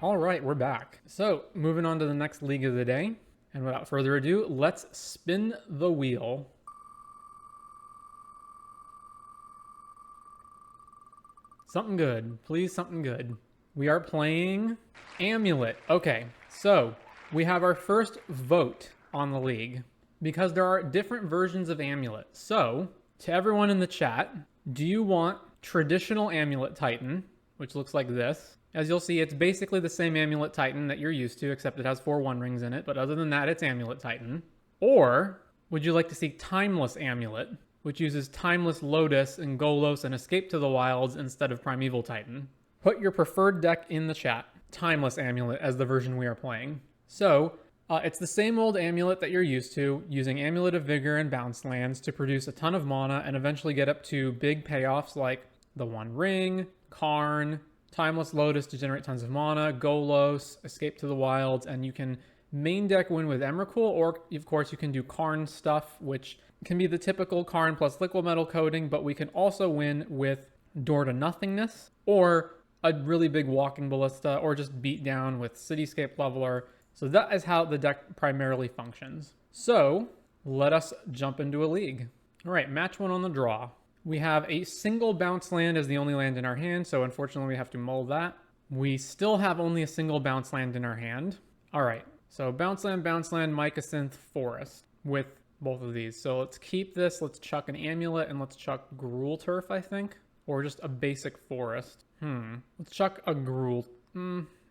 All right, we're back. So moving on to the next league of the day. And without further ado, let's spin the wheel. Something good. Please, something good. We are playing Amulet. Okay, so we have our first vote on the league because there are different versions of Amulet. So, to everyone in the chat, do you want traditional Amulet Titan, which looks like this? As you'll see, it's basically the same Amulet Titan that you're used to, except it has 4 One Rings in it. But other than that, it's Amulet Titan. Or would you like to see Timeless Amulet, which uses Timeless Lotus and Golos and Escape to the Wilds instead of Primeval Titan? Put your preferred deck in the chat. Timeless Amulet as the version we are playing. So, it's the same old Amulet that you're used to, using Amulet of Vigor and Bounce lands to produce a ton of mana and eventually get up to big payoffs like the One Ring, Karn, Timeless Lotus to generate tons of mana, Golos, Escape to the Wilds, and you can main deck win with Emrakul, or of course you can do Karn stuff, which can be the typical Karn plus Liquid Metal Coating, but we can also win with Door to Nothingness, or a really big Walking Ballista, or just beat down with Cityscape Leveler. So that is how the deck primarily functions. So let us jump into a league. All right, match 1 on the draw. We have a single bounce land as the only land in our hand, so unfortunately we have to mull that. We still have only a single bounce land in our hand. All right, so bounce land, Mycosynth, Forest with both of these. So let's keep this, let's chuck an Amulet, and let's chuck Gruul Turf, I think. Or just a basic Forest. Let's chuck a Gruul.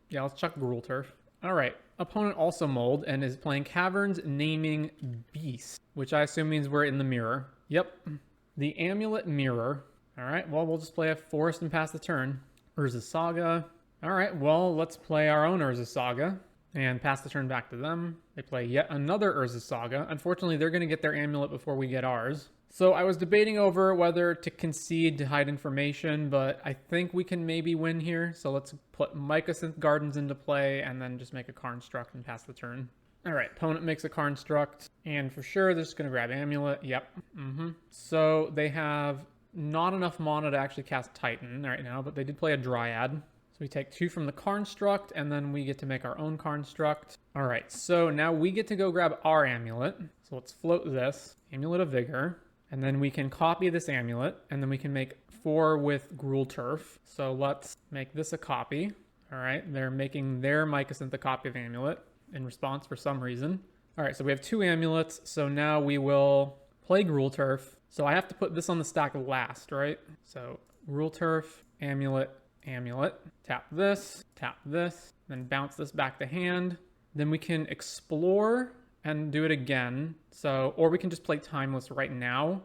Yeah, let's chuck Gruul Turf. All right, opponent also mulled and is playing Caverns Naming Beast, which I assume means we're in the mirror. Yep. The Amulet Mirror. All right, well, we'll just play a Forest and pass the turn. Urza Saga. All right, well, let's play our own Urza Saga and pass the turn back to them. They play yet another Urza Saga. Unfortunately, they're going to get their Amulet before we get ours. So I was debating over whether to concede to hide information, but I think we can maybe win here. So let's put Mycosynth Gardens into play and then just make a Construct and pass the turn. All right, opponent makes a Construct, and for sure they're just going to grab Amulet. Yep. So they have not enough mana to actually cast Titan right now, but they did play a Dryad. So we take 2 from the Construct, and then we get to make our own Construct. All right, so now we get to go grab our Amulet. So let's float this, Amulet of Vigor, and then we can copy this Amulet, and then we can make 4 with Gruul Turf. So let's make this a copy. All right, they're making their Mycosynth a copy of Amulet in response for some reason. All right, so we have 2 Amulets, so now we will play Gruul Turf. So I have to put this on the stack last, right? So Gruul Turf, Amulet, Amulet. Tap this, then bounce this back to hand. Then we can explore and do it again. So, or we can just play Timeless right now.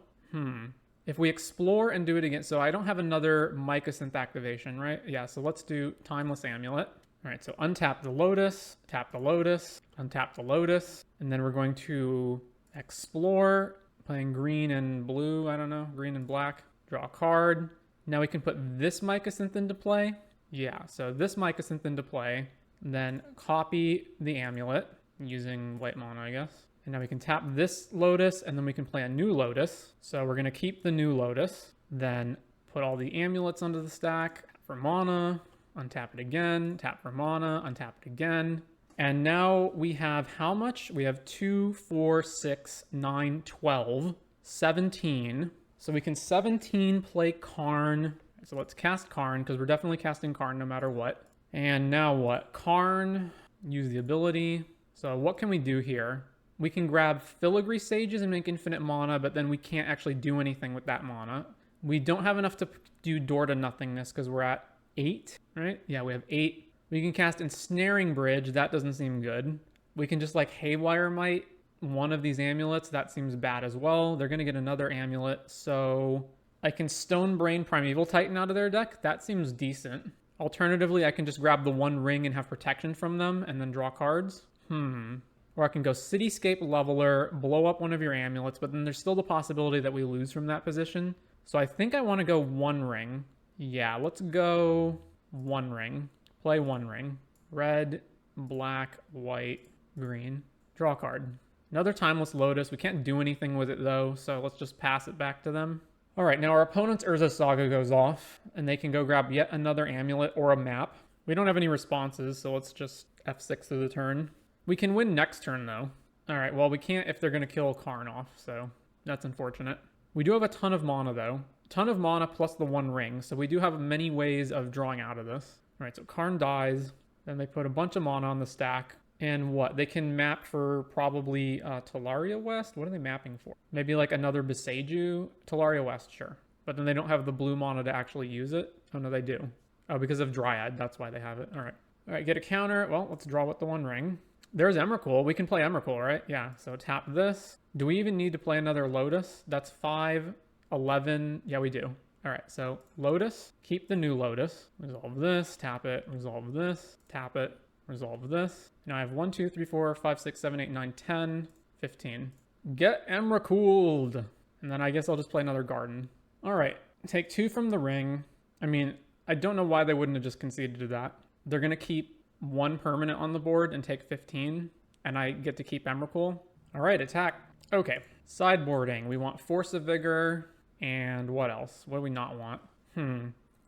If we explore and do it again, so I don't have another Mycosynth activation, right? Yeah, so let's do Timeless Amulet. All right, so untap the Lotus, tap the Lotus, untap the Lotus, and then we're going to explore, playing green and blue, I don't know, green and black, draw a card. Now we can put this Mycosynth into play. Yeah, so this Mycosynth into play, then copy the Amulet using white mana, I guess. And now we can tap this Lotus, and then we can play a new Lotus. So we're gonna keep the new Lotus, then put all the Amulets onto the stack for mana, untap it again, tap for mana, untap it again. And now we have how much? We have 2, 4, 6, 9, 12, 17. So we can 17 play Karn. So let's cast Karn, because we're definitely casting Karn no matter what. And now what? Karn, use the ability. So what can we do here? We can grab Filigree Sages and make infinite mana, but then we can't actually do anything with that mana. We don't have enough to do Door to Nothingness because we're at 8, right? Yeah, we have 8. We can cast Ensnaring Bridge. That doesn't seem good. We can just like Haywire Might one of these Amulets. That seems bad as well. They're going to get another Amulet. So I can Stone Brain Primeval Titan out of their deck. That seems decent. Alternatively, I can just grab the One Ring and have protection from them and then draw cards. Or I can go Cityscape Leveler, blow up one of your Amulets, but then there's still the possibility that we lose from that position. So I think I want to go One Ring. Yeah, let's go One Ring. Play One Ring. Red, black, white, green. Draw a card. Another Timeless Lotus. We can't do anything with it though, so let's just pass it back to them. All right, now our opponent's Urza Saga goes off, and they can go grab yet another Amulet or a map. We don't have any responses, so let's just F6 through the turn. We can win next turn, though. All right, well, we can't if they're going to kill Karn off, so that's unfortunate. We do have a ton of mana, though. A ton of mana plus the 1 ring, so we do have many ways of drawing out of this. All right, so Karn dies. Then they put a bunch of mana on the stack. And what? They can map for probably Talaria West? What are they mapping for? Maybe like another Beseiju? Talaria West, sure. But then they don't have the blue mana to actually use it. Oh, no, they do. Oh, because of Dryad. That's why they have it. All right. All right, get a counter. Well, let's draw with the 1 ring. There's Emrakul. We can play Emrakul, right? Yeah, so tap this. Do we even need to play another Lotus? That's 5, 11. Yeah, we do. All right, so Lotus. Keep the new Lotus. Resolve this. Tap it. Resolve this. Tap it. Resolve this. Now I have 1, 2, 3, 4, 5, 6, 7, 8, 9, 10, 15. Get Emrakuled. And then I guess I'll just play another Garden. All right, take 2 from the ring. I mean, I don't know why they wouldn't have just conceded to that. They're going to keep 1 permanent on the board and take 15. And I get to keep Emrakul. All right, attack. Okay, sideboarding. We want Force of Vigor. And what else? What do we not want?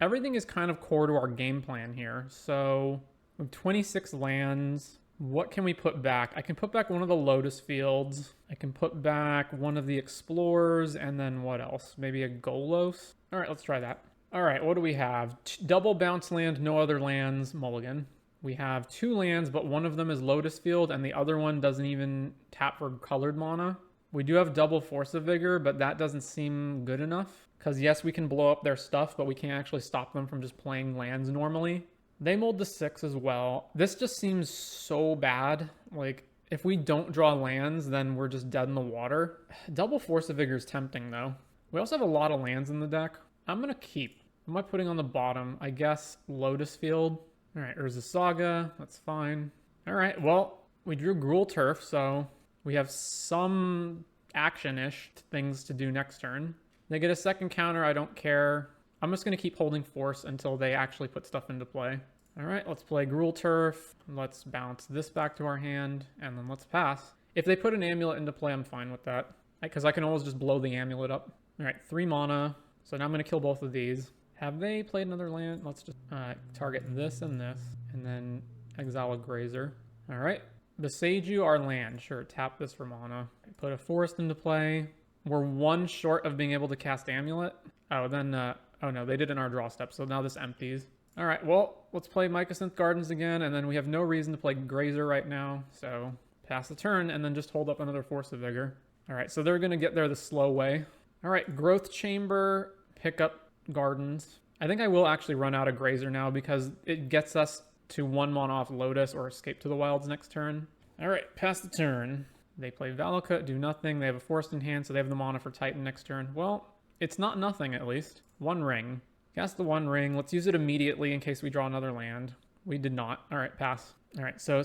Everything is kind of core to our game plan here. So we have 26 lands. What can we put back? I can put back one of the Lotus Fields. I can put back one of the Explorers, and then what else? Maybe a Golos? All right, let's try that. All right, what do we have? Double bounce land, no other lands, mulligan. We have 2 lands, but one of them is Lotus Field, and the other one doesn't even tap for colored mana. We do have double Force of Vigor, but that doesn't seem good enough. Because yes, we can blow up their stuff, but we can't actually stop them from just playing lands normally. They mulled the 6 as well. This just seems so bad. Like, if we don't draw lands, then we're just dead in the water. Double Force of Vigor is tempting, though. We also have a lot of lands in the deck. I'm going to keep. What am I putting on the bottom? I guess Lotus Field. All right, Urza Saga. That's fine. All right, well, we drew Gruul Turf, so we have some action-ish things to do next turn. They get a second counter. I don't care. I'm just going to keep holding Force until they actually put stuff into play. All right, let's play Gruul Turf. Let's bounce this back to our hand, and then let's pass. If they put an Amulet into play, I'm fine with that, because I can always just blow the Amulet up. All right, 3 mana. So now I'm going to kill both of these. Have they played another land? Let's just target this, and then exile a Grazer. All right, Beseiju our land. Sure, tap this for mana. Put a Forest into play. We're 1 short of being able to cast Amulet. Oh, then... oh no, they did in our draw step, so now this empties. All right, well, let's play Mycosynth Gardens again, and then we have no reason to play Grazer right now, so pass the turn, and then just hold up another Force of Vigor. All right, so they're going to get there the slow way. All right, Growth Chamber, pick up Gardens. I think I will actually run out of Grazer now, because it gets us to 1 mana off Lotus or Escape to the Wilds next turn. All right, pass the turn. They play Valakut, do nothing. They have a Forest in hand, so they have the mana for Titan next turn. Well, it's not nothing, at least. 1 ring. Cast the 1 ring. Let's use it immediately in case we draw another land. We did not. All right, pass. All right, so...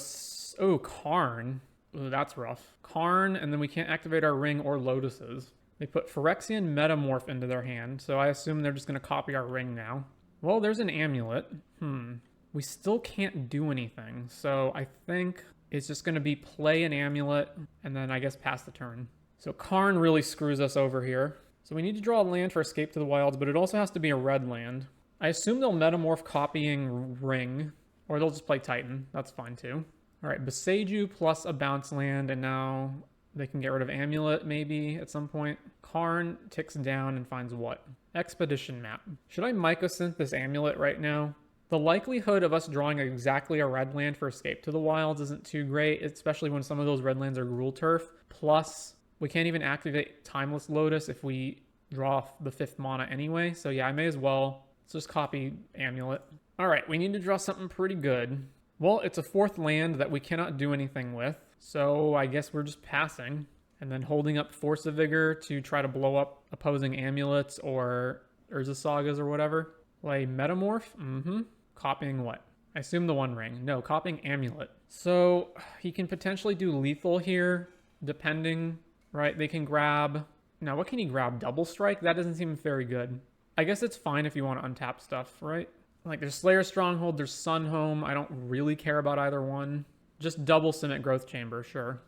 oh, Karn. Ooh, that's rough. Karn, and then we can't activate our ring or Lotuses. They put Phyrexian Metamorph into their hand, so I assume they're just going to copy our ring now. Well, there's an Amulet. We still can't do anything, so I think it's just going to be play an Amulet, and then I guess pass the turn. So Karn really screws us over here. So we need to draw a land for Escape to the Wilds, but it also has to be a red land. I assume they'll Metamorph copying Ring, or they'll just play Titan. That's fine too. All right, Beseiju plus a bounce land, and now they can get rid of Amulet maybe at some point. Karn ticks down and finds what? Expedition Map. Should I Mycosynth this Amulet right now? The likelihood of us drawing exactly a red land for Escape to the Wilds isn't too great, especially when some of those red lands are Gruul Turf. Plus, we can't even activate Timeless Lotus if we draw the 5th mana anyway. So yeah, I may as well. Let's just copy Amulet. All right, we need to draw something pretty good. Well, it's a 4th land that we cannot do anything with. So I guess we're just passing. And then holding up Force of Vigor to try to blow up opposing Amulets or Urza Sagas or whatever. Play Metamorph. Copying what? I assume the 1 ring. No, copying Amulet. So he can potentially do lethal here, depending... Right, they can grab... Now, what can he grab? Double Strike? That doesn't seem very good. I guess it's fine if you want to untap stuff, right? Like, there's Slayer Stronghold, there's Sunhome. I don't really care about either one. Just double Cement Growth Chamber, sure.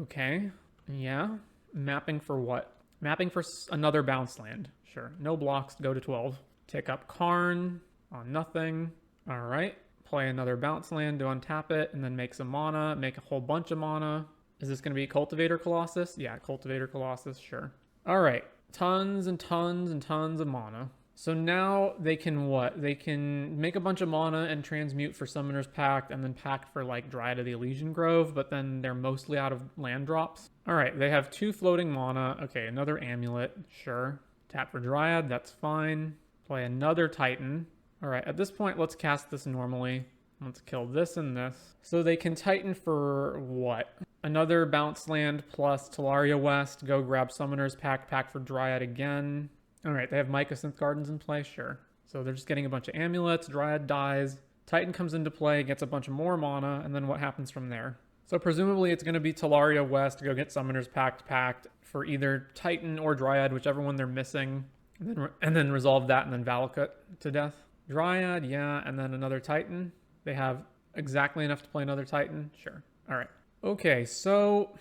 Okay, yeah. Mapping for what? Mapping for another bounce land. Sure, no blocks, go to 12. Tick up Karn on nothing. All right, play another bounce land to untap it, and then make some mana, make a whole bunch of mana. Is this going to be Cultivator Colossus? Yeah, Cultivator Colossus, sure. All right, tons and tons and tons of mana. So now they can what? They can make a bunch of mana and transmute for Summoner's Pact and then pact for like Dryad of the Elysian Grove, but then they're mostly out of land drops. All right, they have 2 floating mana. Okay, another Amulet, sure. Tap for Dryad, that's fine. Play another Titan. All right, at this point, let's cast this normally. Let's kill this and this. So they can Titan for what? Another bounce land plus Talaria West. Go grab Summoner's Pact, pack for Dryad again. All right, they have Mycosynth Gardens in play, sure. So they're just getting a bunch of amulets, Dryad dies, Titan comes into play, gets a bunch of more mana, and then what happens from there? So presumably it's going to be Talaria West, go get Summoner's Pact for either Titan or Dryad, whichever one they're missing, and then resolve that and then Valakut to death. Dryad, yeah, and then another Titan. They have exactly enough to play another Titan, sure. All right. Okay, so,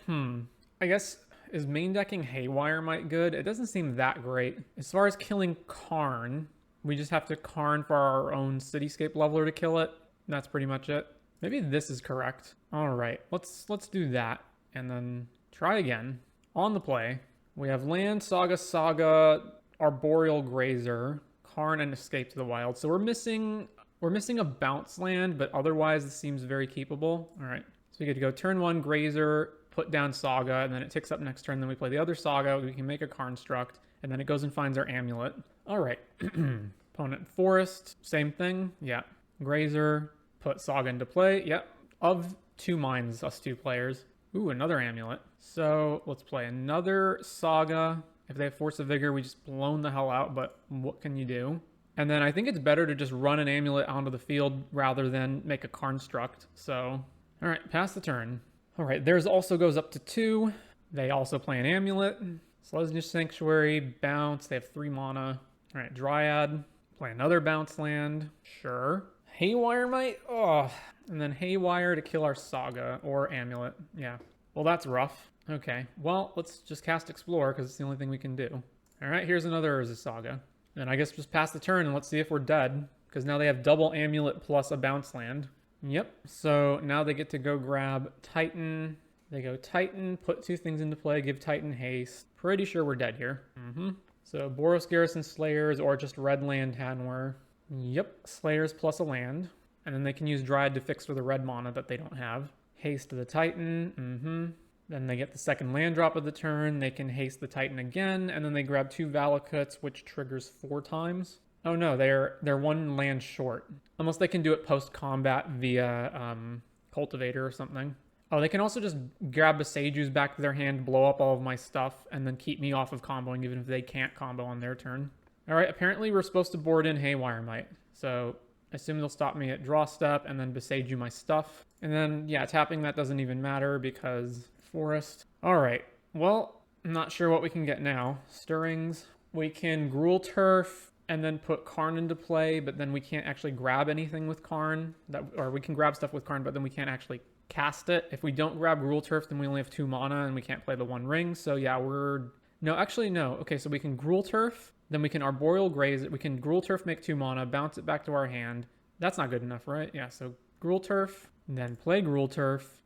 I guess... Is main decking Haywire Might good? It doesn't seem that great. As far as killing Karn, we just have to Karn for our own Cityscape Leveler to kill it. That's pretty much it. Maybe this is correct. All right, let's do that and then try again. On the play, we have Land, Saga, Arboreal Grazer, Karn, and Escape to the Wild. So we're missing a bounce land, but otherwise this seems very keepable. All right, so we get to go turn 1 Grazer, put down Saga, and then it ticks up next turn. Then we play the other Saga. We can make a Construct, and then it goes and finds our Amulet. All right. Opponent Forest, same thing. Yeah. Grazer, put Saga into play. Yep. Of 2 mines, us 2 players. Ooh, another Amulet. So let's play another Saga. If they have Force of Vigor, we just blown the hell out, but what can you do? And then I think it's better to just run an Amulet onto the field rather than make a Construct. So, all right, pass the turn. All right, theirs also goes up to 2. They also play an Amulet. Sludge Sanctuary, bounce. They have 3 mana. All right, Dryad. Play another bounce land. Sure. Haywire Might? Oh. And then Haywire to kill our Saga or Amulet. Yeah. Well, that's rough. Okay. Well, let's just cast Explore because it's the only thing we can do. All right, here's another Urza Saga. And I guess just pass the turn and let's see if we're dead. Because now they have double Amulet plus a bounce land. Yep, so now they get to go grab Titan. They go Titan, put 2 things into play, give Titan haste. Pretty sure we're dead here. So Boros Garrison Slayers or just red land Hanwar. Yep, Slayers plus a land. And then they can use Dryad to fix for the red mana that they don't have. Haste to the Titan, Then they get the second land drop of the turn. They can haste the Titan again, and then they grab 2 Valakuts, which triggers 4 times. Oh no, they're 1 land short. Unless they can do it post-combat via Cultivator or something. Oh, they can also just grab Besaju's back to their hand, blow up all of my stuff, and then keep me off of comboing even if they can't combo on their turn. Alright, apparently we're supposed to board in Haywire Might. So, I assume they'll stop me at draw step and then Besaju my stuff. And then, yeah, tapping that doesn't even matter because Forest. Alright, well, I'm not sure what we can get now. Stirrings. We can Gruul Turf and then put Karn into play, but then we can't actually grab anything with Karn. Or we can grab stuff with Karn, but then we can't actually cast it. If we don't grab Gruul Turf, then we only have 2 mana and we can't play the 1 ring. So yeah, no. Okay, so we can Gruul Turf, then we can Arboreal Graze it. We can Gruul Turf, make 2 mana, bounce it back to our hand. That's not good enough, right? Yeah, so Gruul Turf, and then play Gruul Turf.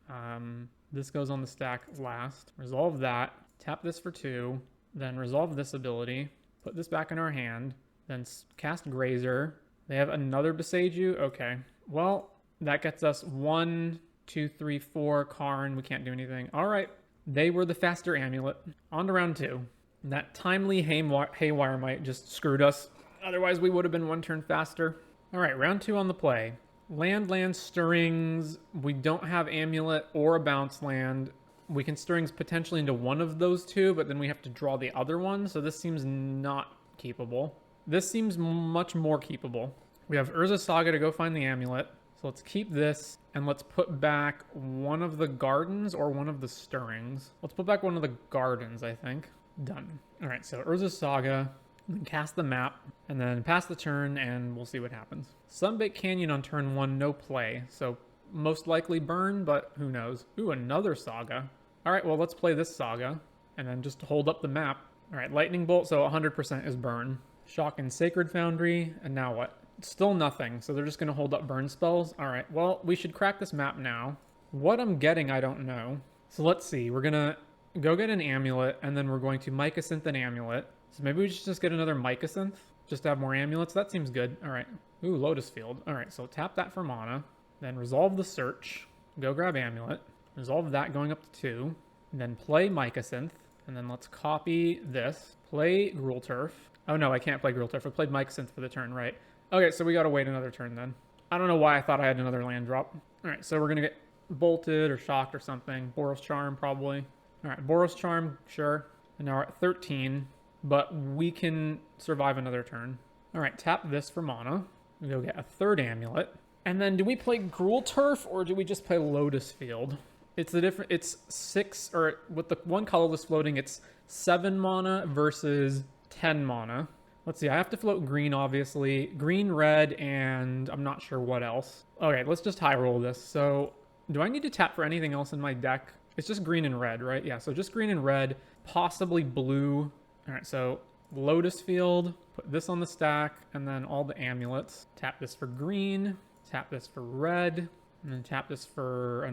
This goes on the stack last. Resolve that, tap this for 2, then resolve this ability, put this back in our hand, then cast Grazer. They have another Besaju? Okay. Well, that gets us 1, 2, 3, 4 Karn. We can't do anything. All right. They were the faster Amulet. On to round 2. That timely Haywire Might just screwed us. Otherwise, we would have been 1 turn faster. All right, round 2 on the play. Land, Stirrings. We don't have Amulet or a bounce land. We can Stirrings potentially into one of those 2, but then we have to draw the other one. So this seems not keepable. This seems much more keepable. We have Urza Saga to go find the Amulet. So let's keep this, and let's put back one of the Gardens or one of the Stirrings. Let's put back one of the Gardens, I think. Done. All right, so Urza Saga, then cast the map, and then pass the turn, and we'll see what happens. Sunbaked Canyon on turn 1, no play. So most likely burn, but who knows. Ooh, another Saga. All right, well, let's play this Saga, and then just hold up the map. All right, Lightning Bolt, so 100% is burn. Shock and Sacred Foundry, and now what? Still nothing, so they're just going to hold up burn spells. All right, well, we should crack this map now. What I'm getting, I don't know. So let's see. We're going to go get an amulet, and then we're going to Mycosynth an amulet. So maybe we should just get another Mycosynth, just to have more amulets. That seems good. All right. Ooh, Lotus Field. All right, so tap that for mana. Then resolve the search. Go grab amulet. Resolve that going up to 2. And then play Mycosynth. And then let's copy this. Play Gruul Turf. Oh no, I can't play Gruul Turf. I played Mycosynth for the turn, right? Okay, so we gotta wait another turn then. I don't know why I thought I had another land drop. All right, so we're gonna get bolted or shocked or something. Boros Charm, probably. All right, Boros Charm, sure. And now we're at 13, but we can survive another turn. All right, tap this for mana. We go get a third amulet. And then do we play Gruul Turf or do we just play Lotus Field? It's 6, or with the one colorless floating, it's 7 mana versus 10 mana. Let's see, I have to float green, obviously. Green, red, and I'm not sure what else. Okay, let's just high roll this. So do I need to tap for anything else in my deck? It's just green and red, right? Yeah, so just green and red, possibly blue. All right, so Lotus Field, put this on the stack, and then all the amulets. Tap this for green, tap this for red, and then tap this for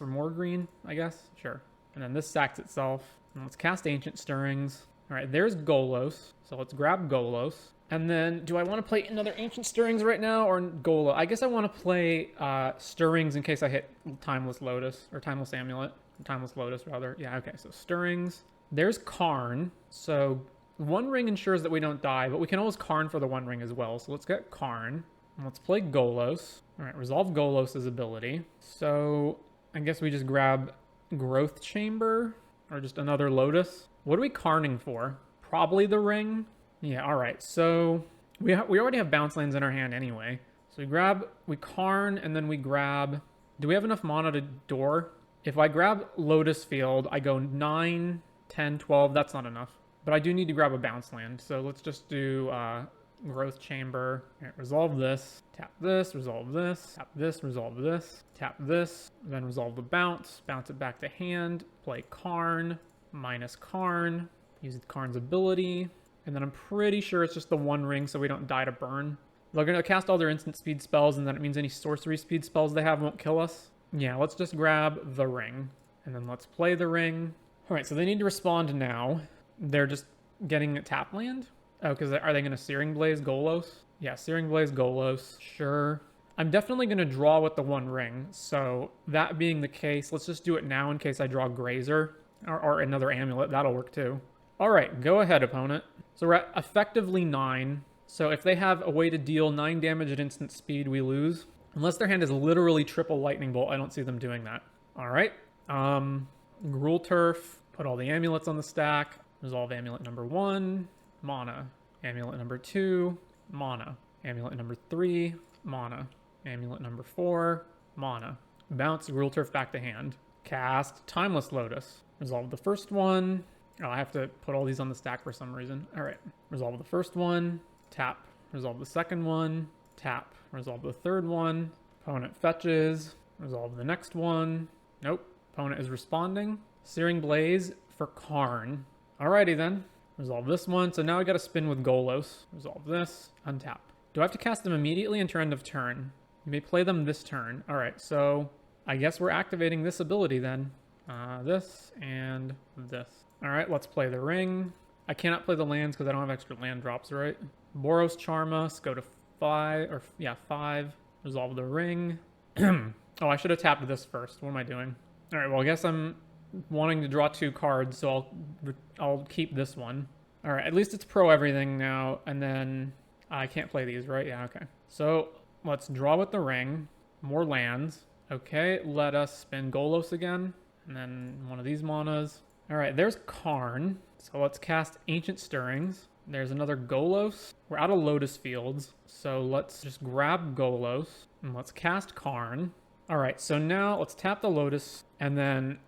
more green, I guess. Sure. And then this sacks itself. And let's cast Ancient Stirrings. All right, there's Golos. So let's grab Golos. And then do I want to play another Ancient Stirrings right now or Golo? I guess I want to play Stirrings in case I hit Timeless Lotus, or Timeless Amulet. Timeless Lotus, rather. Yeah, okay, so Stirrings. There's Karn. So one ring ensures that we don't die, but we can always Karn for the one ring as well. So let's get Karn. And let's play Golos. All right, resolve Golos' ability. So I guess we just grab Growth Chamber or just another Lotus. What are we Karning for? Probably the ring. Yeah, all right. So we already have bounce lands in our hand anyway. So we Karn, and then we grab... Do we have enough mana to door? If I grab Lotus Field, I go 9, 10, 12. That's not enough. But I do need to grab a bounce land. So let's just do... Growth Chamber. All right, resolve this. Tap this, resolve this. Tap this, resolve this. Tap this, then resolve the bounce. Bounce it back to hand. Play Karn. Minus Karn. Use Karn's ability. And then I'm pretty sure it's just the one ring so we don't die to burn. They're going to cast all their instant speed spells, and then it means any sorcery speed spells they have won't kill us. Yeah, let's just grab the ring. And then let's play the ring. All right, so they need to respond now. They're just getting a tap land? Oh, because are they going to Searing Blaze Golos? Yeah, Searing Blaze Golos. Sure. I'm definitely going to draw with the one ring. So that being the case, let's just do it now in case I draw Grazer or another amulet. That'll work too. All right, go ahead, opponent. So we're at effectively 9. So if they have a way to deal 9 damage at instant speed, we lose. Unless their hand is literally triple Lightning Bolt, I don't see them doing that. All right. Gruul Turf. Put all the amulets on the stack. Resolve amulet number 1. Mana. Amulet number 2, mana. Amulet number 3, mana. Amulet number 4, mana. Bounce Gruul Turf back to hand. Cast Timeless Lotus. Resolve the first one. Oh, I have to put all these on the stack for some reason. All right. Resolve the first one. Tap. Resolve the second one. Tap. Resolve the third one. Opponent fetches. Resolve the next one. Nope. Opponent is responding. Searing Blaze for Karn. Alrighty then. Resolve this one. So now I got to spin with Golos. Resolve this. Untap. Do I have to cast them immediately until end of turn? You may play them this turn. All right. So I guess we're activating this ability then. This and this. All right. Let's play the ring. I cannot play the lands because I don't have extra land drops, right? Boros Charm us. Go to 5. Or yeah, 5. Resolve the ring. Oh, I should have tapped this first. What am I doing? All right. Well, I guess I'm wanting to draw 2 cards, so I'll keep this one. All right, at least it's pro everything now, and then I can't play these, right? Yeah, okay. So let's draw with the ring, more lands. Okay, let us spin Golos again, and then one of these manas. All right, there's Karn, so let's cast Ancient Stirrings. There's another Golos. We're out of Lotus Fields, so let's just grab Golos, and let's cast Karn. All right, so now let's tap the Lotus, and then...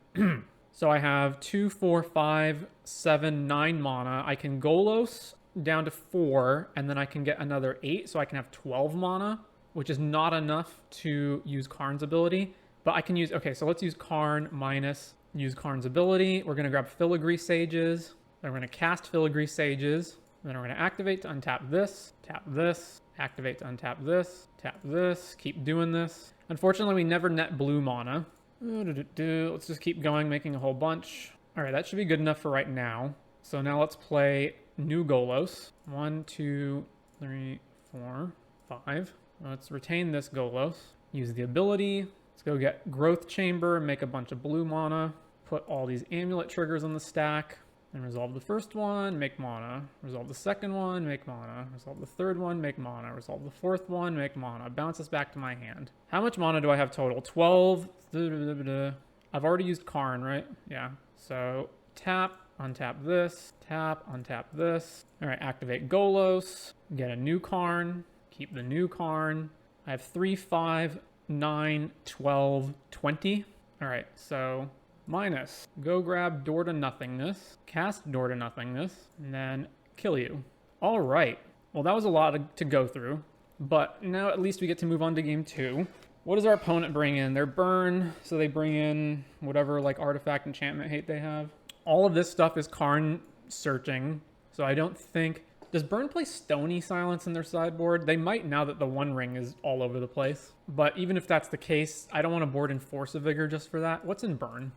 So I have 2, 4, 5, 7, 9 mana. I can Golos down to 4, and then I can get another 8, so I can have 12 mana, which is not enough to use Karn's ability. But I can use... Okay, so let's use Karn minus use Karn's ability. We're going to grab Filigree Sages. Then we're going to cast Filigree Sages. Then we're going to activate to untap this, tap this, Activate to untap this. Tap this. Keep doing this. Unfortunately, we never net blue mana. Let's just keep going, making a whole bunch. All right, that should be good enough for right now. So now let's play new Golos. 1, 2, 3, 4, 5. Let's retain this Golos. Use the ability. Let's go get Growth Chamber, make a bunch of blue mana. Put all these amulet triggers on the stack. And resolve the first one, make mana. Resolve the second one, make mana. Resolve the third one, make mana. Resolve the fourth one, make mana. Bounce this back to my hand. How much mana do I have total? 12. I've already used Karn, right? Yeah. So tap, untap this. Tap, untap this. All right, activate Golos. Get a new Karn. Keep the new Karn. I have 3, 5, 9, 12, 20. All right, so minus. Go grab Door to Nothingness. Cast Door to Nothingness. And then kill you. All right. Well, that was a lot to go through. But now at least we get to move on to game 2. What does our opponent bring in? They're burn, so they bring in whatever like artifact enchantment hate they have. All of this stuff is Karn searching. So I don't think... Does Burn play Stony Silence in their sideboard? They might now that the One Ring is all over the place. But even if that's the case, I don't want to board in Force of Vigor just for that. What's in Burn?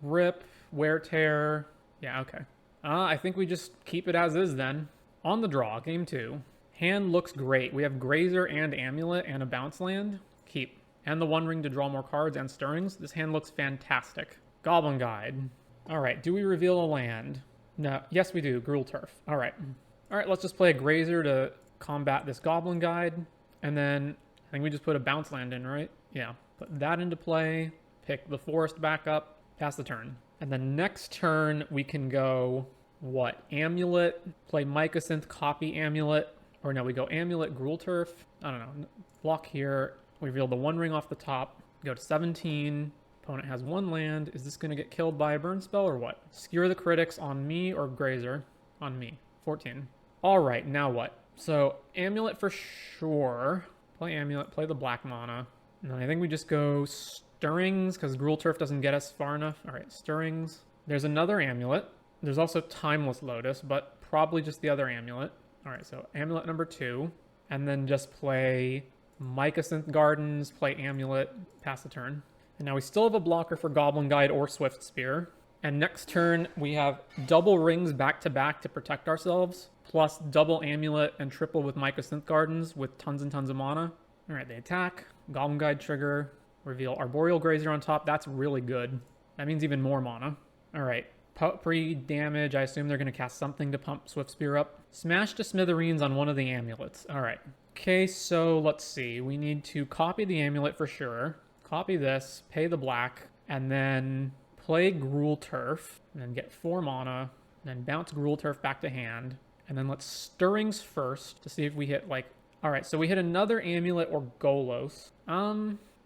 Rip, Wear Tear. Yeah, okay. I think we just keep it as is then. On the draw, game 2. Hand looks great. We have Grazer and Amulet and a bounce land. Keep. And the One Ring to draw more cards and stirrings. This hand looks fantastic. Goblin Guide. All right, do we reveal a land? No. Yes, we do. Gruul Turf. All right. All right, let's just play a Grazer to combat this Goblin Guide. And then I think we just put a bounce land in, right? Yeah. Put that into play. Pick the forest back up. Pass the turn. And then next turn, we can go, what? Amulet. Play Mycosynth, copy Amulet. Or no, we go Amulet, Gruul Turf. I don't know. Block here. We reveal the One Ring off the top. Go to 17. Opponent has 1 land. Is this going to get killed by a burn spell or what? Skewer the critics on me or Grazer? On me. 14. All right, now what? So Amulet for sure. Play Amulet, play the black mana. And then I think we just go Stirrings because Gruul Turf doesn't get us far enough. All right, Stirrings. There's another Amulet. There's also Timeless Lotus, but probably just the other Amulet. All right, so Amulet number 2. And then just play Mycosynth Gardens, play Amulet, pass the turn. And now we still have a blocker for Goblin Guide or Swift Spear. And next turn, we have double rings back-to-back to protect ourselves, plus double Amulet and triple with Mycosynth Gardens with tons and tons of mana. All right, they attack. Goblin Guide trigger. Reveal Arboreal Grazer on top. That's really good. That means even more mana. All right. Pre-damage. I assume they're going to cast something to pump Swift Spear up. Smash to smithereens on one of the amulets. All right. Okay, so let's see. We need to copy the amulet for sure. Copy this, pay the black, and then play Gruul Turf, and then get 4 mana, and then bounce Gruul Turf back to hand, and then let's Stirrings first to see if we hit, like... Alright, so we hit another Amulet or Golos.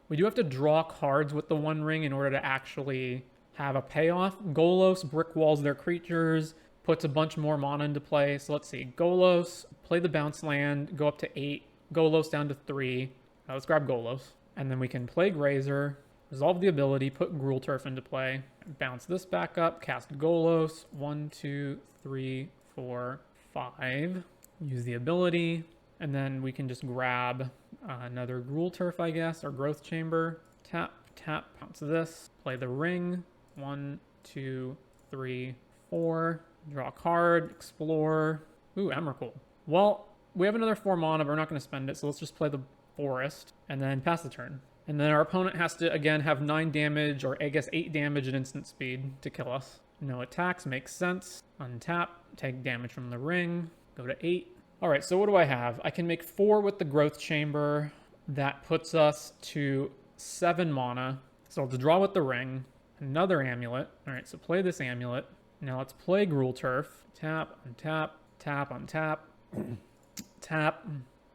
We do have to draw cards with the One Ring in order to actually have a payoff. Golos brick walls their creatures, puts a bunch more mana into play. So let's see, Golos, play the bounce land, go up to 8, Golos down to 3. Let's grab Golos. And then we can play Grazer, resolve the ability, put Gruul Turf into play, bounce this back up, cast Golos, 1, 2, 3, 4, 5. Use the ability, and then we can just grab another Gruul Turf, I guess, or Growth Chamber. Tap, tap, bounce this, play the ring, 1, 2, 3, 4. Draw a card, explore. Ooh, Emrakul. Well, we have another 4 mana, but we're not going to spend it, so let's just play the forest and then pass the turn. And then our opponent has to again have 9 damage, or I guess 8 damage at instant speed to kill us. No attacks, makes sense. Untap, take damage from the ring, go to 8. All right, so what do I have? I can make 4 with the Growth Chamber. That puts us to 7 mana. So I'll draw with the ring, another Amulet. All right, so play this Amulet. Now let's play Gruul Turf. Tap, untap, tap, untap, tap.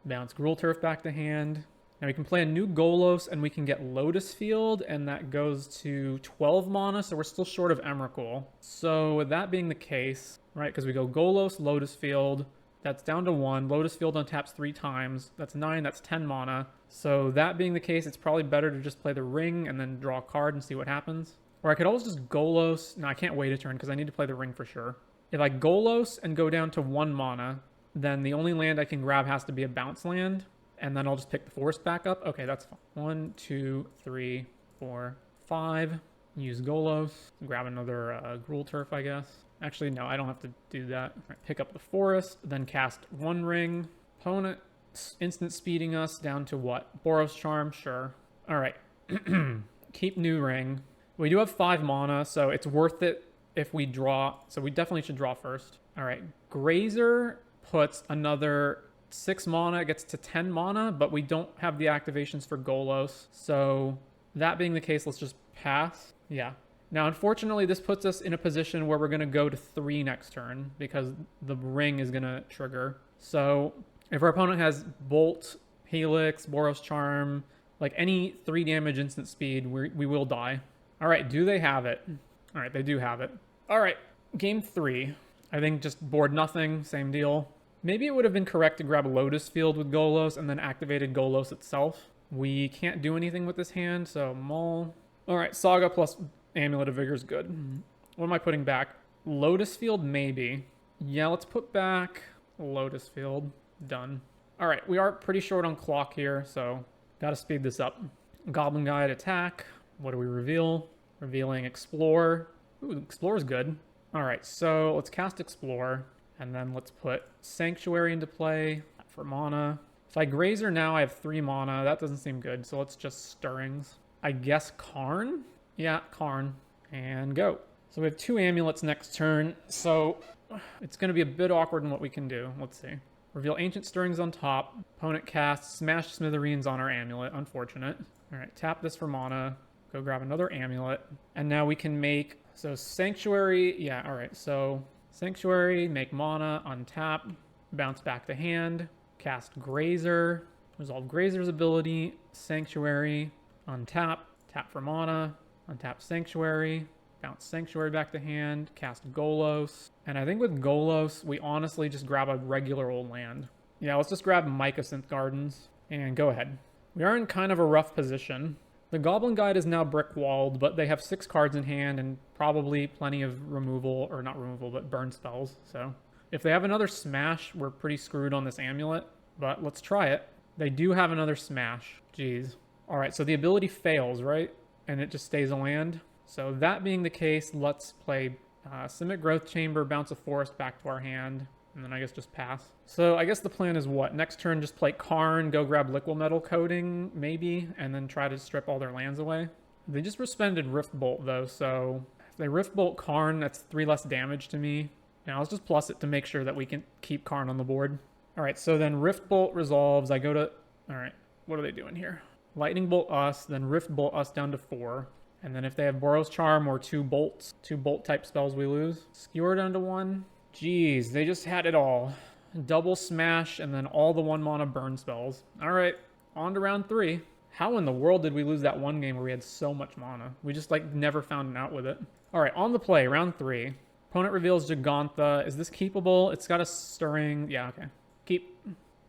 Bounce Gruul Turf back to hand. Now we can play a new Golos and we can get Lotus Field, and that goes to 12 mana, so we're still short of Emrakul. So with that being the case, right, because we go Golos, Lotus Field, that's down to 1. Lotus Field untaps 3 times. That's 9, that's 10 mana. So that being the case, it's probably better to just play the ring and then draw a card and see what happens. Or I could always just Golos. No, I can't wait a turn because I need to play the ring for sure. If I Golos and go down to 1 mana, then the only land I can grab has to be a bounce land, and then I'll just pick the forest back up. Okay, that's fine. 1, 2, 3, 4, 5. Use Golos. Grab another Gruul Turf, I guess. Actually, no, I don't have to do that. All right, pick up the forest, then cast one ring. Opponent instant speeding us down to what? Boros Charm, sure. All right. Keep new ring. We do have 5 mana, so it's worth it if we draw. So we definitely should draw first. All right. Grazer puts another 6 mana. It gets to 10 mana, but we don't have the activations for Golos. So that being the case, let's just pass. Yeah. Now, unfortunately, this puts us in a position where we're going to go to 3 next turn because the ring is going to trigger. So if our opponent has Bolt, Helix, Boros Charm, like any 3 damage instant speed, we will die. All right, do they have it? All right, they do have it. All right, game 3. I think just board nothing, same deal. Maybe it would have been correct to grab Lotus Field with Golos and then activated Golos itself. We can't do anything with this hand, so Maul. All right, Saga plus Amulet of Vigor is good. What am I putting back? Lotus Field, maybe. Yeah, let's put back Lotus Field. Done. All right, we are pretty short on clock here, so gotta speed this up. Goblin Guide attack. What do we reveal? Revealing Explore. Ooh, Explore's good. All right, so let's cast Explore, and then let's put Sanctuary into play for mana. If I Grazer now, I have 3 mana. That doesn't seem good, so let's just Stirrings. I guess Karn? Yeah, Karn. And go. So we have 2 amulets next turn, so it's going to be a bit awkward in what we can do. Let's see. Reveal Ancient Stirrings on top. Opponent casts Smash Smithereens on our amulet. Unfortunate. All right, tap this for mana. Go grab another amulet. And now we can make... So Sanctuary... Yeah, all right. So Sanctuary, make mana, untap, bounce back to hand, cast Grazer, resolve Grazer's ability, Sanctuary, untap, tap for mana, untap Sanctuary, bounce Sanctuary back to hand, cast Golos. And I think with Golos, we honestly just grab a regular old land. Yeah, let's just grab Mycosynth Gardens and go ahead. We are in kind of a rough position. The Goblin Guide is now brick-walled, but they have 6 cards in hand and probably plenty of removal, or not removal, but burn spells. So if they have another Smash, we're pretty screwed on this amulet, but let's try it. They do have another Smash. Jeez. All right, so the ability fails, right? And it just stays a land. So that being the case, let's play Simic Growth Chamber, bounce a forest back to our hand, and then I guess just pass. So I guess the plan is what? Next turn, just play Karn, go grab Liquid Metal Coating, maybe, and then try to strip all their lands away. They just respended Rift Bolt, though, so if they Rift Bolt Karn, that's 3 less damage to me. Now let's just plus it to make sure that we can keep Karn on the board. All right, so then Rift Bolt resolves. I go to... All right, what are they doing here? Lightning Bolt us, then Rift Bolt us down to 4. And then if they have Boros Charm or 2 bolts, 2 bolt type spells, we lose. Skewer down to 1. Jeez, they just had it all. Double Smash and then all the 1 mana burn spells. All right, on to round 3. How in the world did we lose that one game where we had so much mana? We just like never found an out with it. All right, on the play, round 3. Opponent reveals Gigantha. Is this keepable? It's got a Stirring. Yeah, okay. Keep.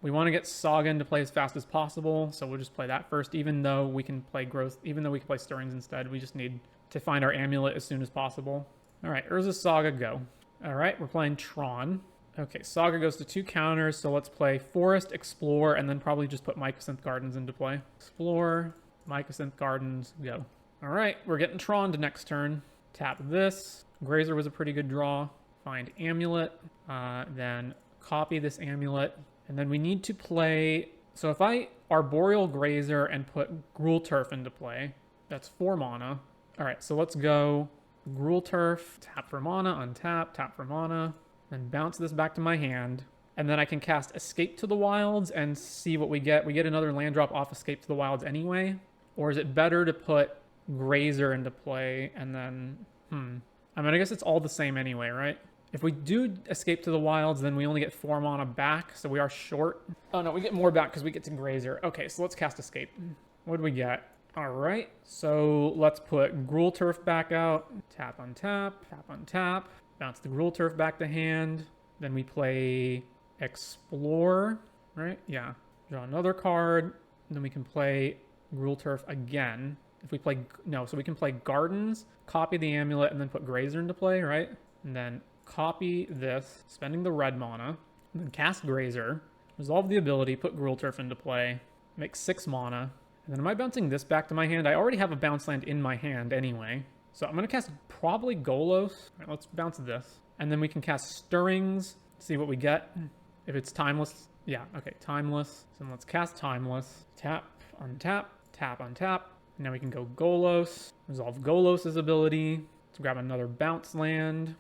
We want to get Saga into play as fast as possible, so we'll just play that first, even though we can play Growth, even though we can play Stirrings instead. We just need to find our amulet as soon as possible. All right, Urza's Saga, go. All right, we're playing Tron. Okay, Saga goes to 2 counters, so let's play Forest, Explore, and then probably just put Mycosynth Gardens into play. Explore, Mycosynth Gardens, go. All right, we're getting Tron to next turn. Tap this. Grazer was a pretty good draw. Find Amulet, then copy this Amulet. And then we need to play... So if I Arboreal Grazer and put Gruul Turf into play, that's 4 mana. All right, so let's go Gruul Turf, tap for mana, untap, tap for mana, then bounce this back to my hand. And then I can cast Escape to the Wilds and see what we get. We get another land drop off Escape to the Wilds anyway. Or is it better to put Grazer into play and then... I mean, I guess it's all the same anyway, right? If we do Escape to the Wilds, then we only get 4 mana back, so we are short. Oh no, we get more back because we get to Grazer. Okay, so let's cast Escape. What do we get? All right, so let's put Gruul Turf back out. Tap, untap, tap, untap. Bounce the Gruul Turf back to hand. Then we play Explore, right? Yeah. Draw another card. Then we can play Gruul Turf again. If we play... No, so we can play Gardens, copy the Amulet, and then put Grazer into play, right? And then... copy this, spending the red mana. And then cast Grazer, resolve the ability, put Gruul Turf into play, make 6 mana. And then am I bouncing this back to my hand? I already have a bounce land in my hand anyway. So I'm going to cast probably Golos. All right, let's bounce this. And then we can cast Stirrings, see what we get. If it's Timeless, yeah, okay, Timeless. So let's cast Timeless. Tap, untap, tap, untap. Now we can go Golos, resolve Golos' ability. Let's grab another bounce land.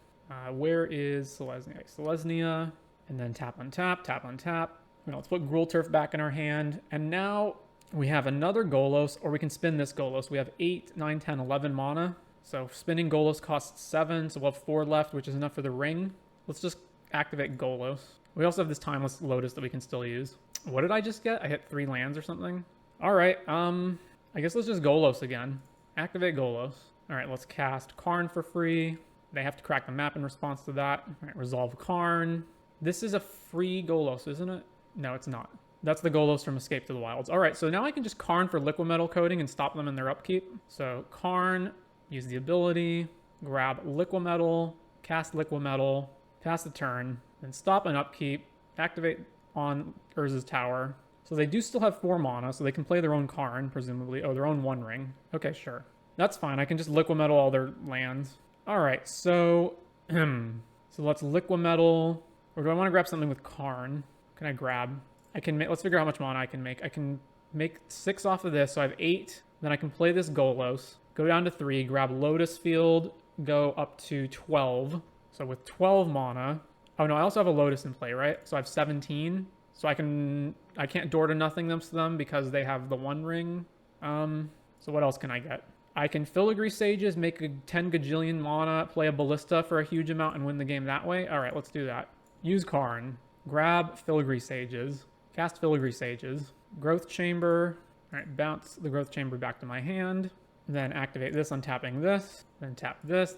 Where is Selesnya? Selesnya. And then tap, untap, tap, untap. Let's put Gruul Turf back in our hand. And now we have another Golos, or we can spin this Golos. We have 8, 9, 10, 11 mana. So spinning Golos costs 7, so we'll have 4 left, which is enough for the ring. Let's just activate Golos. We also have this Timeless Lotus that we can still use. What did I just get? I hit 3 lands or something? All right, I guess let's just Golos again. Activate Golos. All right, let's cast Karn for free. They have to crack the map in response to that. All right, resolve Karn. This is a free Golos, isn't it? No, it's not. That's the Golos from Escape to the Wilds. All right, so now I can just Karn for Liquimetal Coating and stop them in their upkeep. So Karn, use the ability, grab Liquimetal, cast Liquimetal, pass the turn, then stop an upkeep, activate on Urza's Tower. So they do still have 4 mana, so they can play their own Karn, presumably. Oh, their own One Ring. Okay, sure. That's fine. I can just Liquimetal all their lands. All right, so so let's Liquimetal. Or do I want to grab something with Karn? Can I grab? I can make, let's figure out how much mana I can make. I can make 6 off of this, so I have 8. Then I can play this Golos, go down to 3, grab Lotus Field, go up to 12. So with 12 mana, oh no, I also have a Lotus in play, right? So I have 17. So I can't door to nothing them because they have the One Ring. So what else can I get? I can Filigree Sages, make a 10 gajillion mana, play a Ballista for a huge amount and win the game that way. All right, let's do that. Use Karn, grab Filigree Sages, cast Filigree Sages, Growth Chamber. All right, bounce the Growth Chamber back to my hand. Then activate this, untapping this. Then tap this,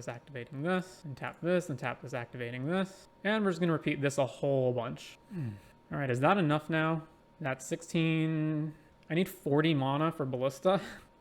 activating this. And tap this, activating this. And we're just going to repeat this a whole bunch. All right, is that enough now? That's 16. I need 40 mana for Ballista.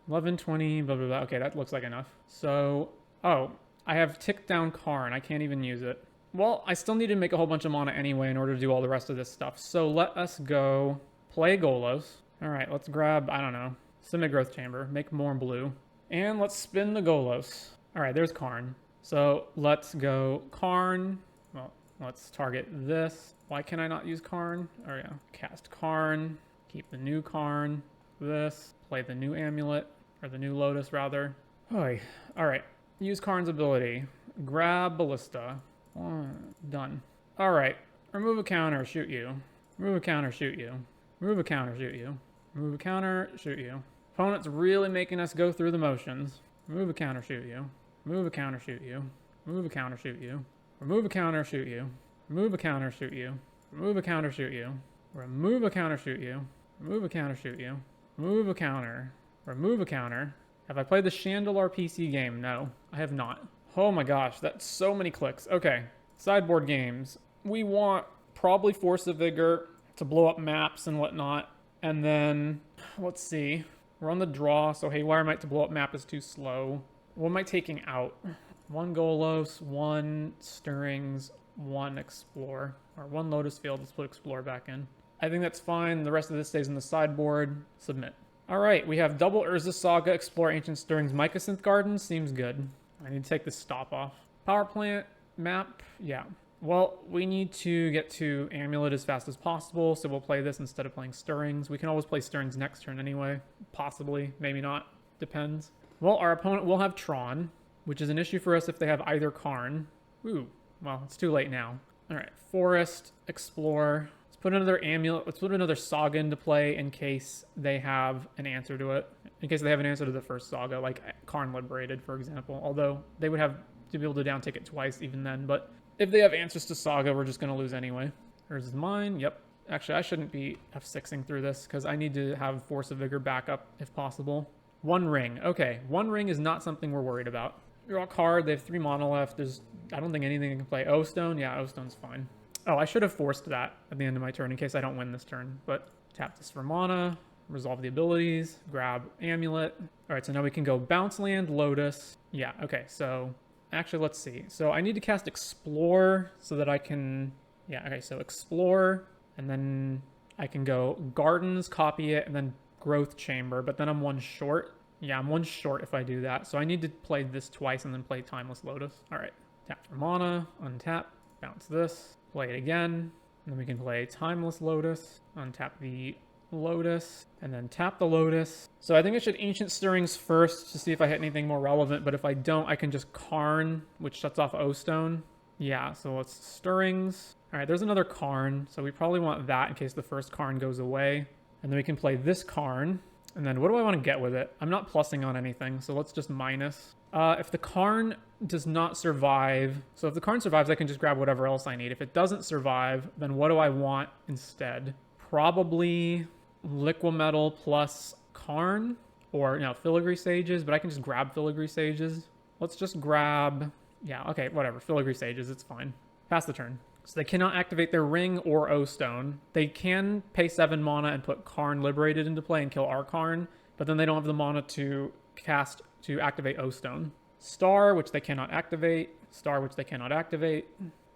11, 20, blah, blah, blah. Okay, that looks like enough. So, oh, I have ticked down Karn. I can't even use it. Well, I still need to make a whole bunch of mana anyway in order to do all the rest of this stuff. So let us go play Golos. All right, let's grab, I don't know, Semi-Growth Chamber, make more blue. And let's spin the Golos. All right, there's Karn. So let's go Karn. Well, let's target this. Why can I not use Karn? Oh yeah, cast Karn, keep the new Karn, this, play the new Amulet, or the new Lotus rather. Oy. All right, use Karn's ability, grab Ballista. Done. All right, remove a counter, shoot you. Remove a counter, shoot you. Remove a counter, shoot you. Remove a counter, shoot you. Opponent's really making us go through the motions. Remove a counter, shoot you. Remove a counter, shoot you. Remove a counter, shoot you. Remove a counter, shoot you. Remove a counter, shoot you. Remove a counter, shoot you. Remove a counter, shoot you. Remove a counter, shoot you. Remove a counter. Remove a counter. Have I played the Chandelar PC game? No, I have not. Oh my gosh, that's so many clicks. Okay, sideboard games. We want probably Force of Vigor to blow up maps and whatnot. And then, let's see. We're on the draw, so Haywire Might to blow up map is too slow. What am I taking out? 1 Golos, 1 Stirrings, 1 Explore. Or 1 Lotus Field, let's put Explore back in. I think that's fine. The rest of this stays in the sideboard. Submit. All right, we have double Urza Saga, Explore Ancient Stirrings, Mycosynth Garden. Seems good. I need to take this stop off. Power plant, map, yeah. Well, we need to get to Amulet as fast as possible, so we'll play this instead of playing Stirrings. We can always play Stirrings next turn anyway. Possibly, maybe not. Depends. Well, our opponent will have Tron, which is an issue for us if they have either Karn. Ooh, well, it's too late now. All right, Forest, Explore. Let's put another Amulet, let's put another Saga into play in case they have an answer to it. In case they have an answer to the first Saga, like Karn Liberated, for example. Although they would have to be able to downtick it twice even then, but if they have answers to Saga, we're just going to lose anyway. Here's mine. Yep. Actually, I shouldn't be F6ing through this because I need to have Force of Vigor backup if possible. 1 ring. Okay, 1 ring is not something we're worried about. Draw a card. They have 3 mana left. I don't think anything can play. O-Stone? Yeah, O-Stone's fine. Oh, I should have forced that at the end of my turn in case I don't win this turn. But tap this for mana, resolve the abilities, grab Amulet. All right, so now we can go Bounce Land, Lotus. Yeah, okay, so actually, let's see. So I need to cast Explore so that I can Yeah, okay, so explore, and then I can go gardens, copy it, and then growth chamber, but then I'm one short. Yeah, I'm one short if I do that. So I need to play this twice and then play Timeless Lotus. All right, tap for mana, untap, bounce this, play it again, and then we can play Timeless Lotus, untap the Lotus, and then tap the Lotus. So I think I should Ancient Stirrings first to see if I hit anything more relevant, but if I don't, I can just Karn, which shuts off O-Stone. Yeah, so let's Stirrings. All right, there's another Karn, so we probably want that in case the first Karn goes away. And then we can play this Karn. And then what do I want to get with it? I'm not plussing on anything, so let's just minus. If the Karn does not survive, so if the Karn survives, I can just grab whatever else I need. If it doesn't survive, then what do I want instead? Probably Liquimetal plus Karn, or, Filigree Sages, but I can just grab Filigree Sages. Let's just grab, yeah, okay, whatever, Filigree Sages, it's fine. Pass the turn. So they cannot activate their Ring or O-Stone. They can pay 7 mana and put Karn Liberated into play and kill our Karn, but then they don't have the mana to cast to activate O-Stone. Star, which they cannot activate. Star, which they cannot activate.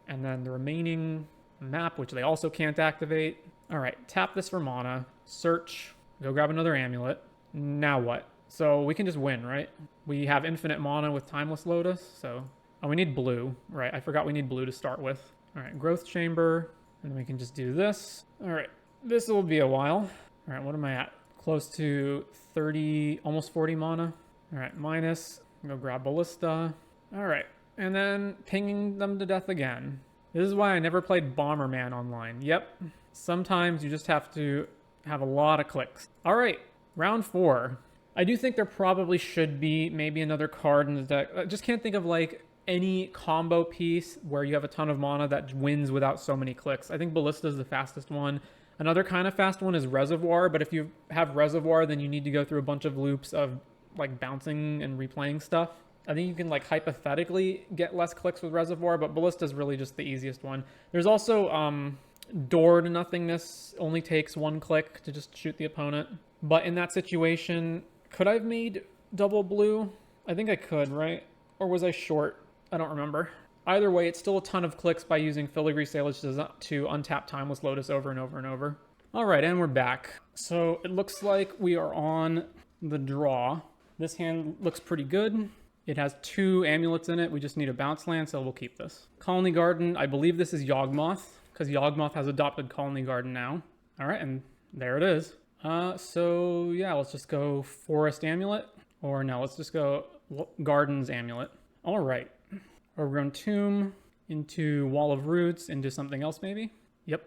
And then the remaining map, which they also can't activate. All right, tap this for mana. Search. Go grab another amulet. Now what? So we can just win, right? We have infinite mana with Timeless Lotus, so... Oh, we need blue. Right, I forgot we need blue to start with. All right, growth chamber, and then we can just do this. All right, this will be a while. All right, what am I at? Close to 30, almost 40 mana. All right, minus, go grab Ballista. All right, and then pinging them to death again. This is why I never played Bomberman online. Yep, sometimes you just have to have a lot of clicks. All right, round 4. I do think there probably should be maybe another card in the deck. I just can't think of like any combo piece where you have a ton of mana that wins without so many clicks. I think Ballista is the fastest one. Another kind of fast one is Reservoir, but if you have Reservoir, then you need to go through a bunch of loops of like bouncing and replaying stuff. I think you can like hypothetically get less clicks with Reservoir, but Ballista is really just the easiest one. There's also Door to Nothingness, only takes 1 click to just shoot the opponent. But in that situation, could I have made double blue? I think I could, right? Or was I short? I don't remember. Either way, it's still a ton of clicks by using Filigree Sailage to untap Timeless Lotus over and over and over. All right, and we're back. So it looks like we are on the draw. This hand looks pretty good. It has 2 amulets in it. We just need a bounce land, so we'll keep this. Colony Garden, I believe this is Yawgmoth, because Yawgmoth has adopted Colony Garden now. All right, and there it is. So yeah, let's just go Forest Amulet. Or no, let's just go Gardens Amulet. All right. Overgrown Tomb into Wall of Roots into something else maybe? Yep.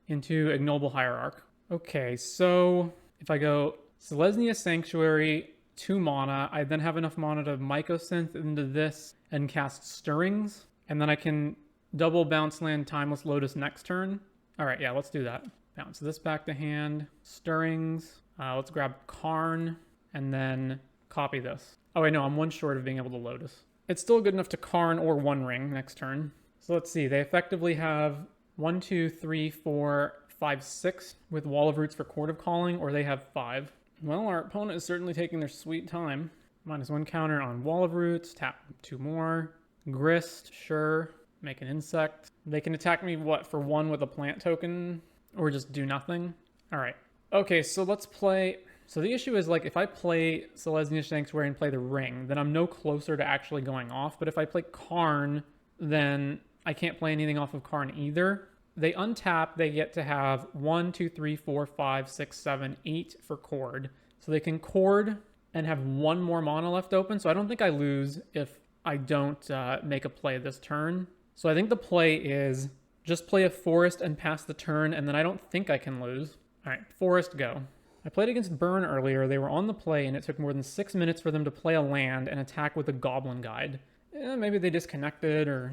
Into Ignoble Hierarch. Okay, so if I go Selesnya Sanctuary, 2 mana, I then have enough mana to Mycosynth into this and cast Stirrings. And then I can double bounce land Timeless Lotus next turn. All right, yeah, let's do that. Bounce this back to hand. Stirrings. Let's grab Karn and then copy this. Oh wait, no, I'm 1 short of being able to Lotus. It's still good enough to Karn or One Ring next turn. So let's see, they effectively have 1, 2, 3, 4, 5, 6 with Wall of Roots for Court of Calling, or they have 5. Well, our opponent is certainly taking their sweet time. -1 counter on Wall of Roots, tap 2 more. Grist, sure, make an insect. They can attack me, what, for 1 with a plant token, or just do nothing? All right. Okay, so let's play... So the issue is, like, if I play Selesnya Sanctuary and play the Ring, then I'm no closer to actually going off. But if I play Karn, then I can't play anything off of Karn either. They untap, they get to have 1, 2, 3, 4, 5, 6, 7, 8 for Chord. So they can Chord and have 1 more mana left open. So I don't think I lose if I don't make a play this turn. So I think the play is just play a Forest and pass the turn, and then I don't think I can lose. All right, Forest, go. I played against Burn earlier. They were on the play, and it took more than 6 minutes for them to play a land and attack with a Goblin Guide. Maybe they disconnected or,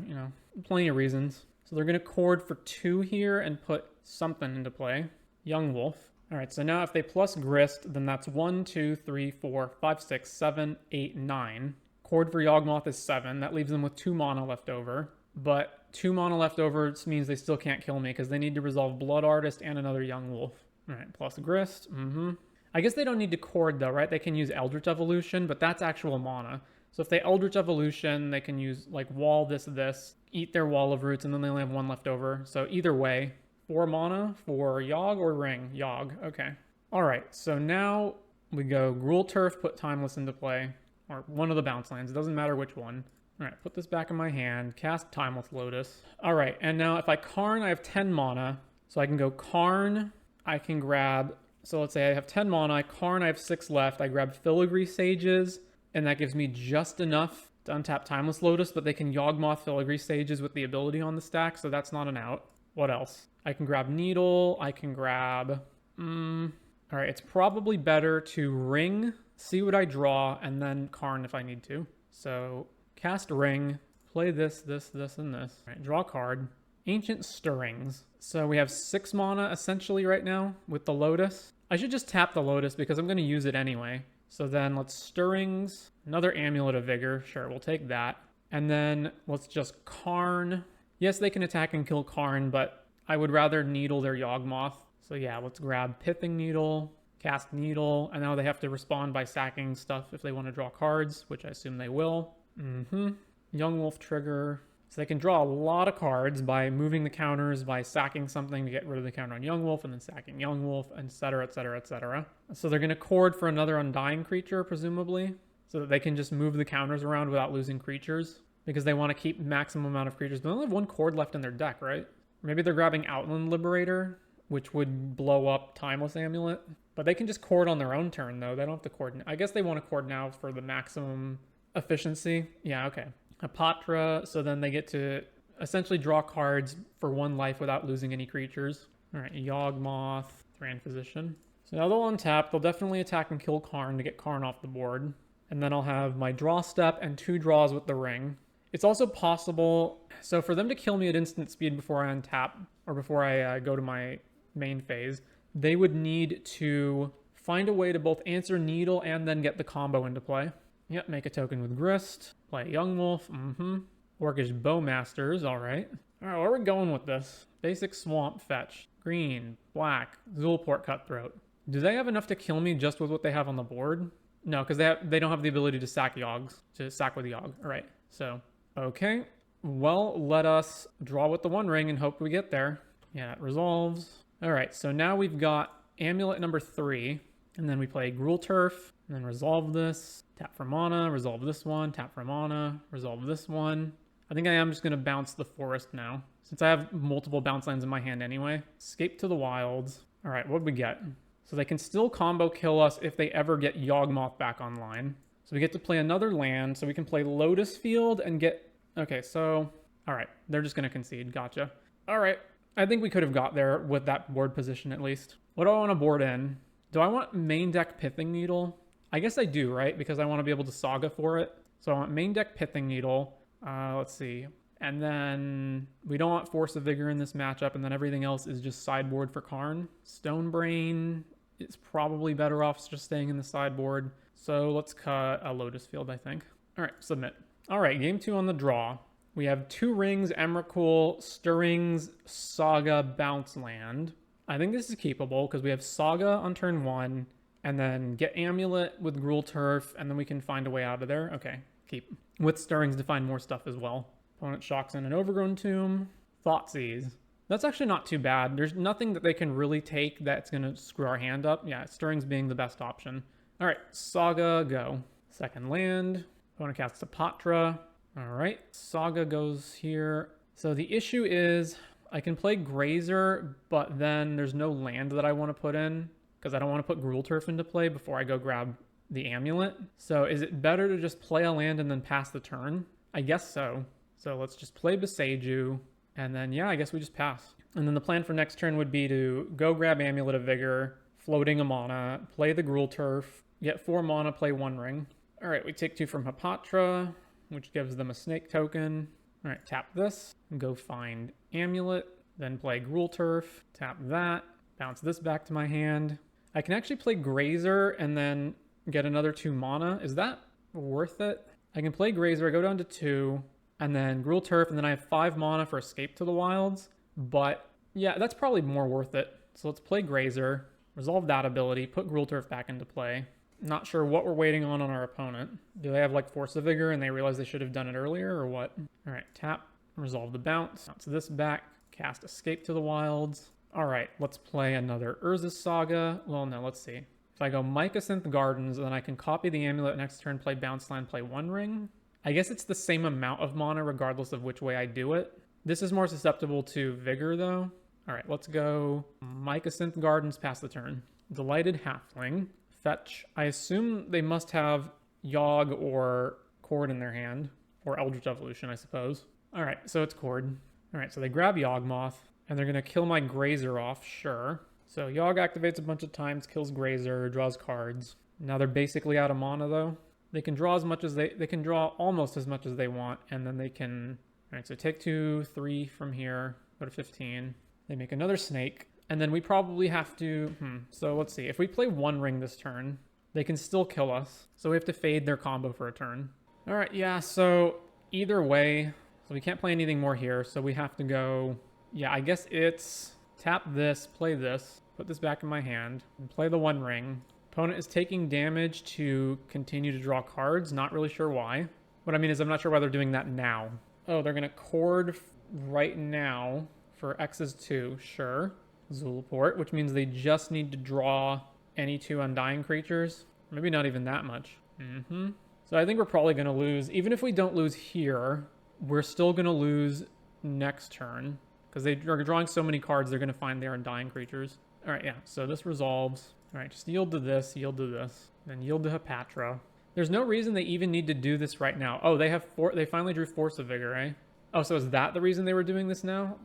plenty of reasons. So they're going to Chord for 2 here and put something into play. Yawgmoth. All right, so now if they plus Grist, then that's 1, 2, 3, 4, 5, 6, 7, 8, 9. Chord for Yawgmoth is 7. That leaves them with 2 mana left over. But 2 mana left over means they still can't kill me because they need to resolve Blood Artist and another Yawgmoth. All right, plus Grist. I guess they don't need to Chord, though, right? They can use Eldritch Evolution, but that's actual mana. So if they Eldritch Evolution, they can use, like, Wall this, eat their Wall of Roots, and then they only have one left over. So either way, 4 mana for Yawg or Ring? Yawg, okay. All right, so now we go Gruul Turf, put Timeless into play, or one of the bounce lands. It doesn't matter which one. All right, put this back in my hand, cast Timeless Lotus. All right, and now if I Karn, I have 10 mana. So I can go Karn, I can grab, so let's say I have 10 mana, I Karn, I have 6 left, I grab Filigree Sages, and that gives me just enough to untap Timeless Lotus, but they can Yawgmoth Filigree Sages with the ability on the stack, so that's not an out. What else? I can grab Needle, I can grab, all right, it's probably better to Ring, see what I draw, and then Karn if I need to. So cast Ring, play this, this, this, and this. All right, draw a card. Ancient Stirrings. So we have 6 mana essentially right now with the Lotus. I should just tap the Lotus because I'm going to use it anyway. So then let's Stirrings, another Amulet of Vigor. Sure, we'll take that. And then let's just Karn. Yes, they can attack and kill Karn, but I would rather Needle their Yawgmoth. So yeah, let's grab Pithing Needle, cast Needle, and now they have to respond by sacking stuff if they want to draw cards, which I assume they will. Young Wolf trigger. So they can draw a lot of cards by moving the counters, by sacking something to get rid of the counter on Young Wolf, and then sacking Young Wolf, etc., etc., etc. So they're going to cord for another Undying creature, presumably, so that they can just move the counters around without losing creatures, because they want to keep maximum amount of creatures. But they only have 1 cord left in their deck, right? Maybe they're grabbing Outland Liberator, which would blow up Timeless Amulet. But they can just cord on their own turn, though. They don't have to cord. I guess they want to cord now for the maximum efficiency. Yeah, okay. Apatra, so then they get to essentially draw cards for 1 life without losing any creatures. All right, Yawgmoth, Thran Physician. So now they'll untap. They'll definitely attack and kill Karn to get Karn off the board. And then I'll have my draw step and 2 draws with the Ring. It's also possible, so for them to kill me at instant speed before I untap, or before I go to my main phase, they would need to find a way to both answer Needle and then get the combo into play. Yep, make a token with Grist. Play Young Wolf. Orcish Bowmasters. All right. All right, where are we going with this? Basic Swamp Fetch. Green, black, Zulport Cutthroat. Do they have enough to kill me just with what they have on the board? No, because they don't have the ability to sack Yawgs. To sack with Yawg. All right. So, okay. Well, let us draw with the 1 ring and hope we get there. Yeah, it resolves. All right, so now we've got Amulet number 3. And then we play Gruul Turf, and then resolve this, tap for mana, resolve this one, tap for mana, resolve this one. I think I am just going to bounce the Forest now, since I have multiple bounce lands in my hand anyway. Escape to the Wilds. All right, what do we get? So they can still combo kill us if they ever get Yawgmoth back online. So we get to play another land, so we can play Lotus Field and get... Okay, so... All right, they're just going to concede. Gotcha. All right, I think we could have got there with that board position at least. What do I want to board in? Do I want main deck Pithing Needle? I guess I do, right? Because I want to be able to Saga for it. So I want main deck Pithing Needle. Let's see. And then we don't want Force of Vigor in this matchup. And then everything else is just sideboard for Karn. Stonebrain is probably better off just staying in the sideboard. So let's cut a Lotus Field, I think. All right, submit. All right, game 2 on the draw. We have 2 rings, Emrakul, Stirrings, Saga, Bounce Land. I think this is keepable because we have Saga on turn 1, and then get Amulet with Gruul Turf, and then we can find a way out of there. Okay, keep. With Stirrings to find more stuff as well. Opponent shocks in an Overgrown Tomb. Thoughtseize. That's actually not too bad. There's nothing that they can really take that's going to screw our hand up. Yeah, Stirrings being the best option. All right, Saga, go. Second land. Opponent casts Apatra. All right, Saga goes here. So the issue is I can play Grazer, but then there's no land that I want to put in because I don't want to put Gruul Turf into play before I go grab the Amulet. So is it better to just play a land and then pass the turn? I guess so. So let's just play Beseiju, and then, yeah, I guess we just pass. And then the plan for next turn would be to go grab Amulet of Vigor, floating a mana, play the Gruul Turf, get 4 mana, play 1 ring. All right, we take 2 from Hapatra, which gives them a snake token. All right, tap this, go find Amulet, then play Gruul Turf, tap that, bounce this back to my hand. I can actually play Grazer and then get another 2 mana. Is that worth it? I can play Grazer, I go down to 2, and then Gruul Turf, and then I have 5 mana for Escape to the Wilds. But yeah, that's probably more worth it. So let's play Grazer, resolve that ability, put Gruul Turf back into play. Not sure what we're waiting on our opponent. Do they have like Force of Vigor and they realize they should have done it earlier or what? All right, tap, resolve the bounce. Bounce this back, cast Escape to the Wilds. All right, let's play another Urza's Saga. Well, no, let's see. If I go Mycosynth Gardens, then I can copy the Amulet next turn, play Bounce Land, play One Ring. I guess it's the same amount of mana regardless of which way I do it. This is more susceptible to Vigor, though. All right, let's go Mycosynth Gardens, pass the turn. Delighted Halfling, fetch. I assume they must have Yawg or Cord in their hand, or Eldritch Evolution, I suppose. All right, so it's Cord. All right, so they grab Yawgmoth, and they're going to kill my Grazer off, sure. So Yawg activates a bunch of times, kills Grazer, draws cards. Now they're basically out of mana, though. They can draw as much as they can draw almost as much as they want, and then they can... All right, so take 2, 3 from here, go to 15. They make another snake, and then we probably have to... So let's see. If we play One Ring this turn, they can still kill us. So we have to fade their combo for a turn. All right, yeah, so either way... So we can't play anything more here, so we have to go... Yeah, I guess it's tap this, play this, put this back in my hand, and play the One Ring. Opponent is taking damage to continue to draw cards. Not really sure why. What I mean is I'm not sure why they're doing that now. Oh, they're going to Cord right now for X's 2. Sure. Zulaport, which means they just need to draw any 2 Undying creatures. Maybe not even that much. So I think we're probably going to lose. Even if we don't lose here, we're still going to lose next turn. Because they are drawing so many cards, they're going to find their Undying creatures. All right, yeah. So this resolves. All right, just yield to this, then yield to Hepatra. There's no reason they even need to do this right now. Oh, they finally drew Force of Vigor, eh? Oh, so is that the reason they were doing this now?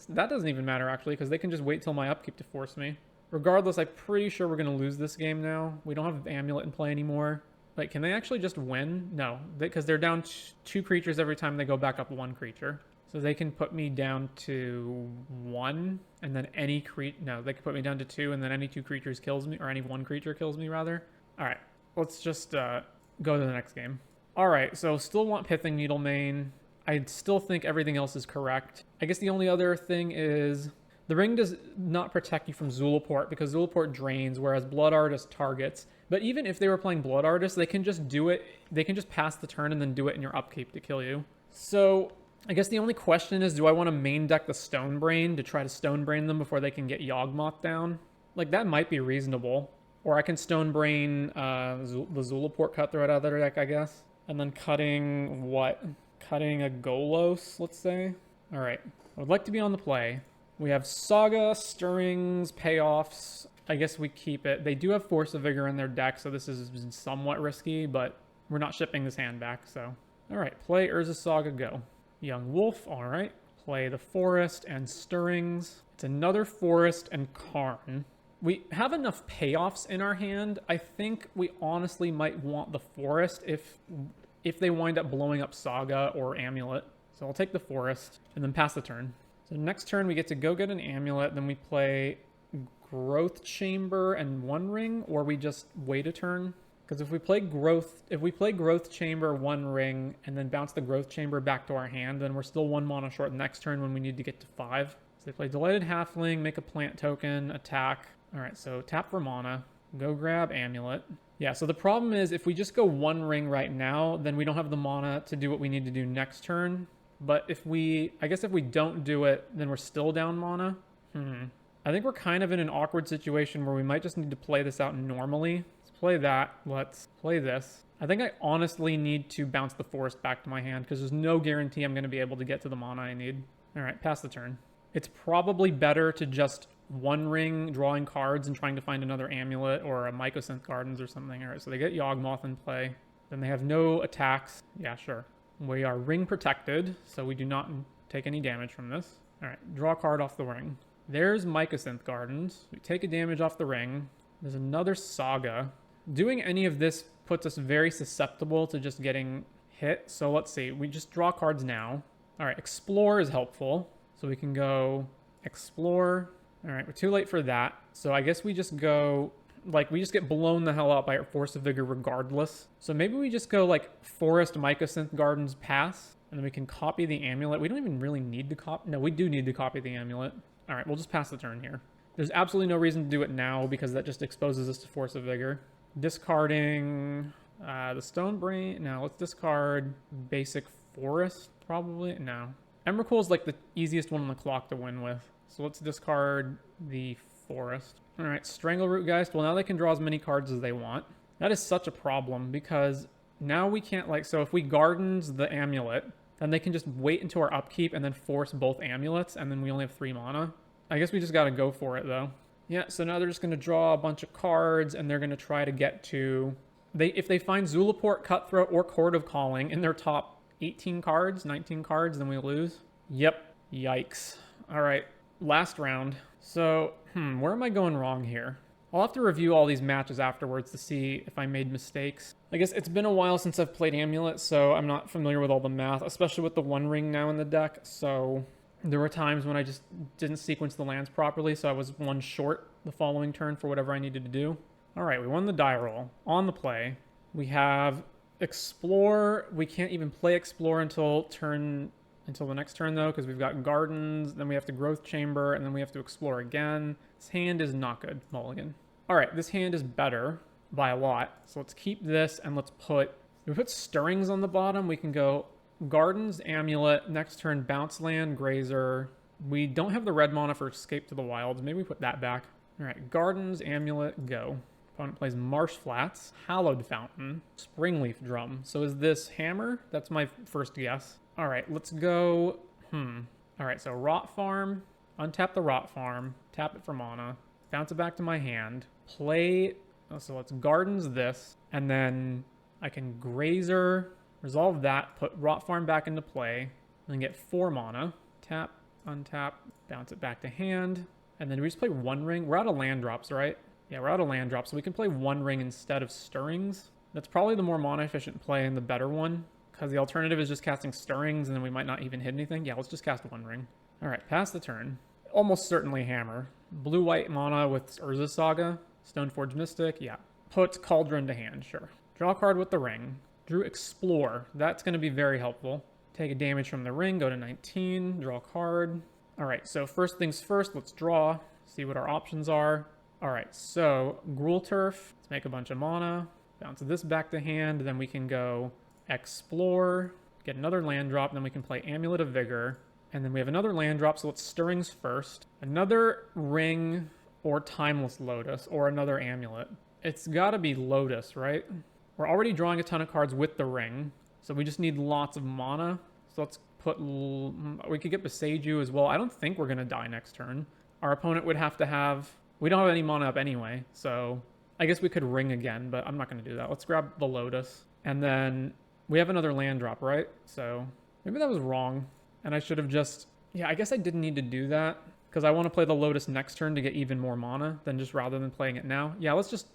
That doesn't even matter, actually, because they can just wait till my upkeep to force me. Regardless, I'm pretty sure we're going to lose this game now. We don't have Amulet in play anymore. Like, can they actually just win? No, because they're down 2 creatures every time they go back up 1 creature. So they can put me down to 1, and then any no, they can put me down to 2, and then any 2 creatures kills me, or any 1 creature kills me, rather. All right, let's just go to the next game. All right, so still want Pithing Needle main. I still think everything else is correct. I guess the only other thing is the ring does not protect you from Zulaport, because Zulaport drains, whereas Blood Artist targets. But even if they were playing Blood Artist, they can just do it. They can just pass the turn and then do it in your upkeep to kill you. So... I guess the only question is, do I want to main deck the Stone Brain to try to Stone Brain them before they can get Yawgmoth down? Like, that might be reasonable. Or I can Stone Brain the Zulaport Cutthroat out of their deck, I guess. And then cutting what? Cutting a Golos, let's say? All right. I would like to be on the play. We have Saga, Stirrings, Payoffs. I guess we keep it. They do have Force of Vigor in their deck, so this is somewhat risky, but we're not shipping this hand back, so. All right, play Urza's Saga, go. Young Wolf, all right. Play the Forest and Stirrings. It's another Forest and Karn. We have enough payoffs in our hand. I think we honestly might want the Forest if they wind up blowing up Saga or Amulet. So I'll take the Forest and then pass the turn. So next turn we get to go get an Amulet, then we play Growth Chamber and One Ring, or we just wait a turn. Because if we play Growth Chamber, One Ring, and then bounce the Growth Chamber back to our hand, then we're still 1 mana short next turn when we need to get to 5. So they play Delighted Halfling, make a plant token, attack. All right, so tap for mana, go grab Amulet. Yeah, so the problem is if we just go One Ring right now, then we don't have the mana to do what we need to do next turn. But I guess if we don't do it, then we're still down mana. I think we're kind of in an awkward situation where we might just need to play this out normally. Play that. Let's play this. I think I honestly need to bounce the Forest back to my hand because there's no guarantee I'm going to be able to get to the mana I need. All right, pass the turn. It's probably better to just One Ring, drawing cards, and trying to find another Amulet or a Mycosynth Gardens or something. All right, so they get Yawgmoth in play. Then they have no attacks. Yeah, sure. We are ring protected, so we do not take any damage from this. All right, draw a card off the ring. There's Mycosynth Gardens. We take a damage off the ring. There's another Saga. Doing any of this puts us very susceptible to just getting hit. So let's see. We just draw cards now. All right, Explore is helpful. So we can go Explore. All right, we're too late for that. So I guess we just go, like, we just get blown the hell out by our Force of Vigor regardless. So maybe we just go, like, Forest, Mycosynth Gardens, pass. And then we can copy the Amulet. We don't even really need to copy. No, we do need to copy the Amulet. All right, we'll just pass the turn here. There's absolutely no reason to do it now because that just exposes us to Force of Vigor. Discarding the Stone Brain. No, let's discard basic Forest, probably. No. Emrakul is like the easiest one on the clock to win with. So let's discard the forest. All right, Strangleroot Geist. Well, now they can draw as many cards as they want. That is such a problem because now we can't like, so if we gardens the amulet, then they can just wait until our upkeep and then force both amulets, and then we only have 3 mana. I guess we just got to go for it though. Yeah, so now they're just going to draw a bunch of cards, and they're going to try to get to... If they find Zulaport, Cutthroat, or Chord of Calling in their top 18 cards, 19 cards, then we lose. Yep. Yikes. All right, last round. So, where am I going wrong here? I'll have to review all these matches afterwards to see if I made mistakes. I guess it's been a while since I've played Amulet, so I'm not familiar with all the math, especially with the One Ring now in the deck, so... There were times when I just didn't sequence the lands properly, so I was 1 short the following turn for whatever I needed to do. All right, we won the die roll. On the play, we have Explore. We can't even play Explore until the next turn, though, because we've got Gardens, then we have to Growth Chamber, and then we have to Explore again. This hand is not good, Mulligan. All right, this hand is better by a lot, so let's keep this, and let's put... If we put Stirrings on the bottom, we can go... Gardens, Amulet, next turn, Bounce Land, Grazer. We don't have the red mana for Escape to the Wilds. Maybe we put that back. All right, Gardens, Amulet, go. Opponent plays Marsh Flats, Hallowed Fountain, Springleaf Drum. So is this Hammer? That's my first guess. All right, let's go. All right, so Rot Farm, untap the Rot Farm, tap it for mana, bounce it back to my hand, play. Oh, so let's Gardens this, and then I can Grazer. Resolve that, put Rot Farm back into play, and then get 4 mana. Tap, untap, bounce it back to hand. And then we just play One Ring. We're out of land drops, right? Yeah, we're out of land drops, so we can play One Ring instead of Stirrings. That's probably the more mana efficient play and the better one, because the alternative is just casting Stirrings, and then we might not even hit anything. Yeah, let's just cast One Ring. All right, pass the turn. Almost certainly Hammer. Blue-white mana with Urza Saga. Stoneforge Mystic, yeah. Put Cauldron to hand, sure. Draw a card with the ring. Drew Explore. That's going to be very helpful. Take a damage from the ring, go to 19, draw a card. All right, so first things first, let's draw, see what our options are. All right, so Gruul Turf, let's make a bunch of mana, bounce this back to hand, then we can go Explore, get another land drop, then we can play Amulet of Vigor, and then we have another land drop, so let's Stirrings first. Another ring or Timeless Lotus, or another Amulet. It's got to be Lotus, right? We're already drawing a ton of cards with the ring, so we just need lots of mana. So let's put... We could get Boseiju as well. I don't think we're going to die next turn. Our opponent would have to have... We don't have any mana up anyway, so I guess we could ring again, but I'm not going to do that. Let's grab the Lotus. And then we have another land drop, right? So maybe that was wrong, and I should have just... Yeah, I guess I didn't need to do that, because I want to play the Lotus next turn to get even more mana than just rather than playing it now. Yeah, let's just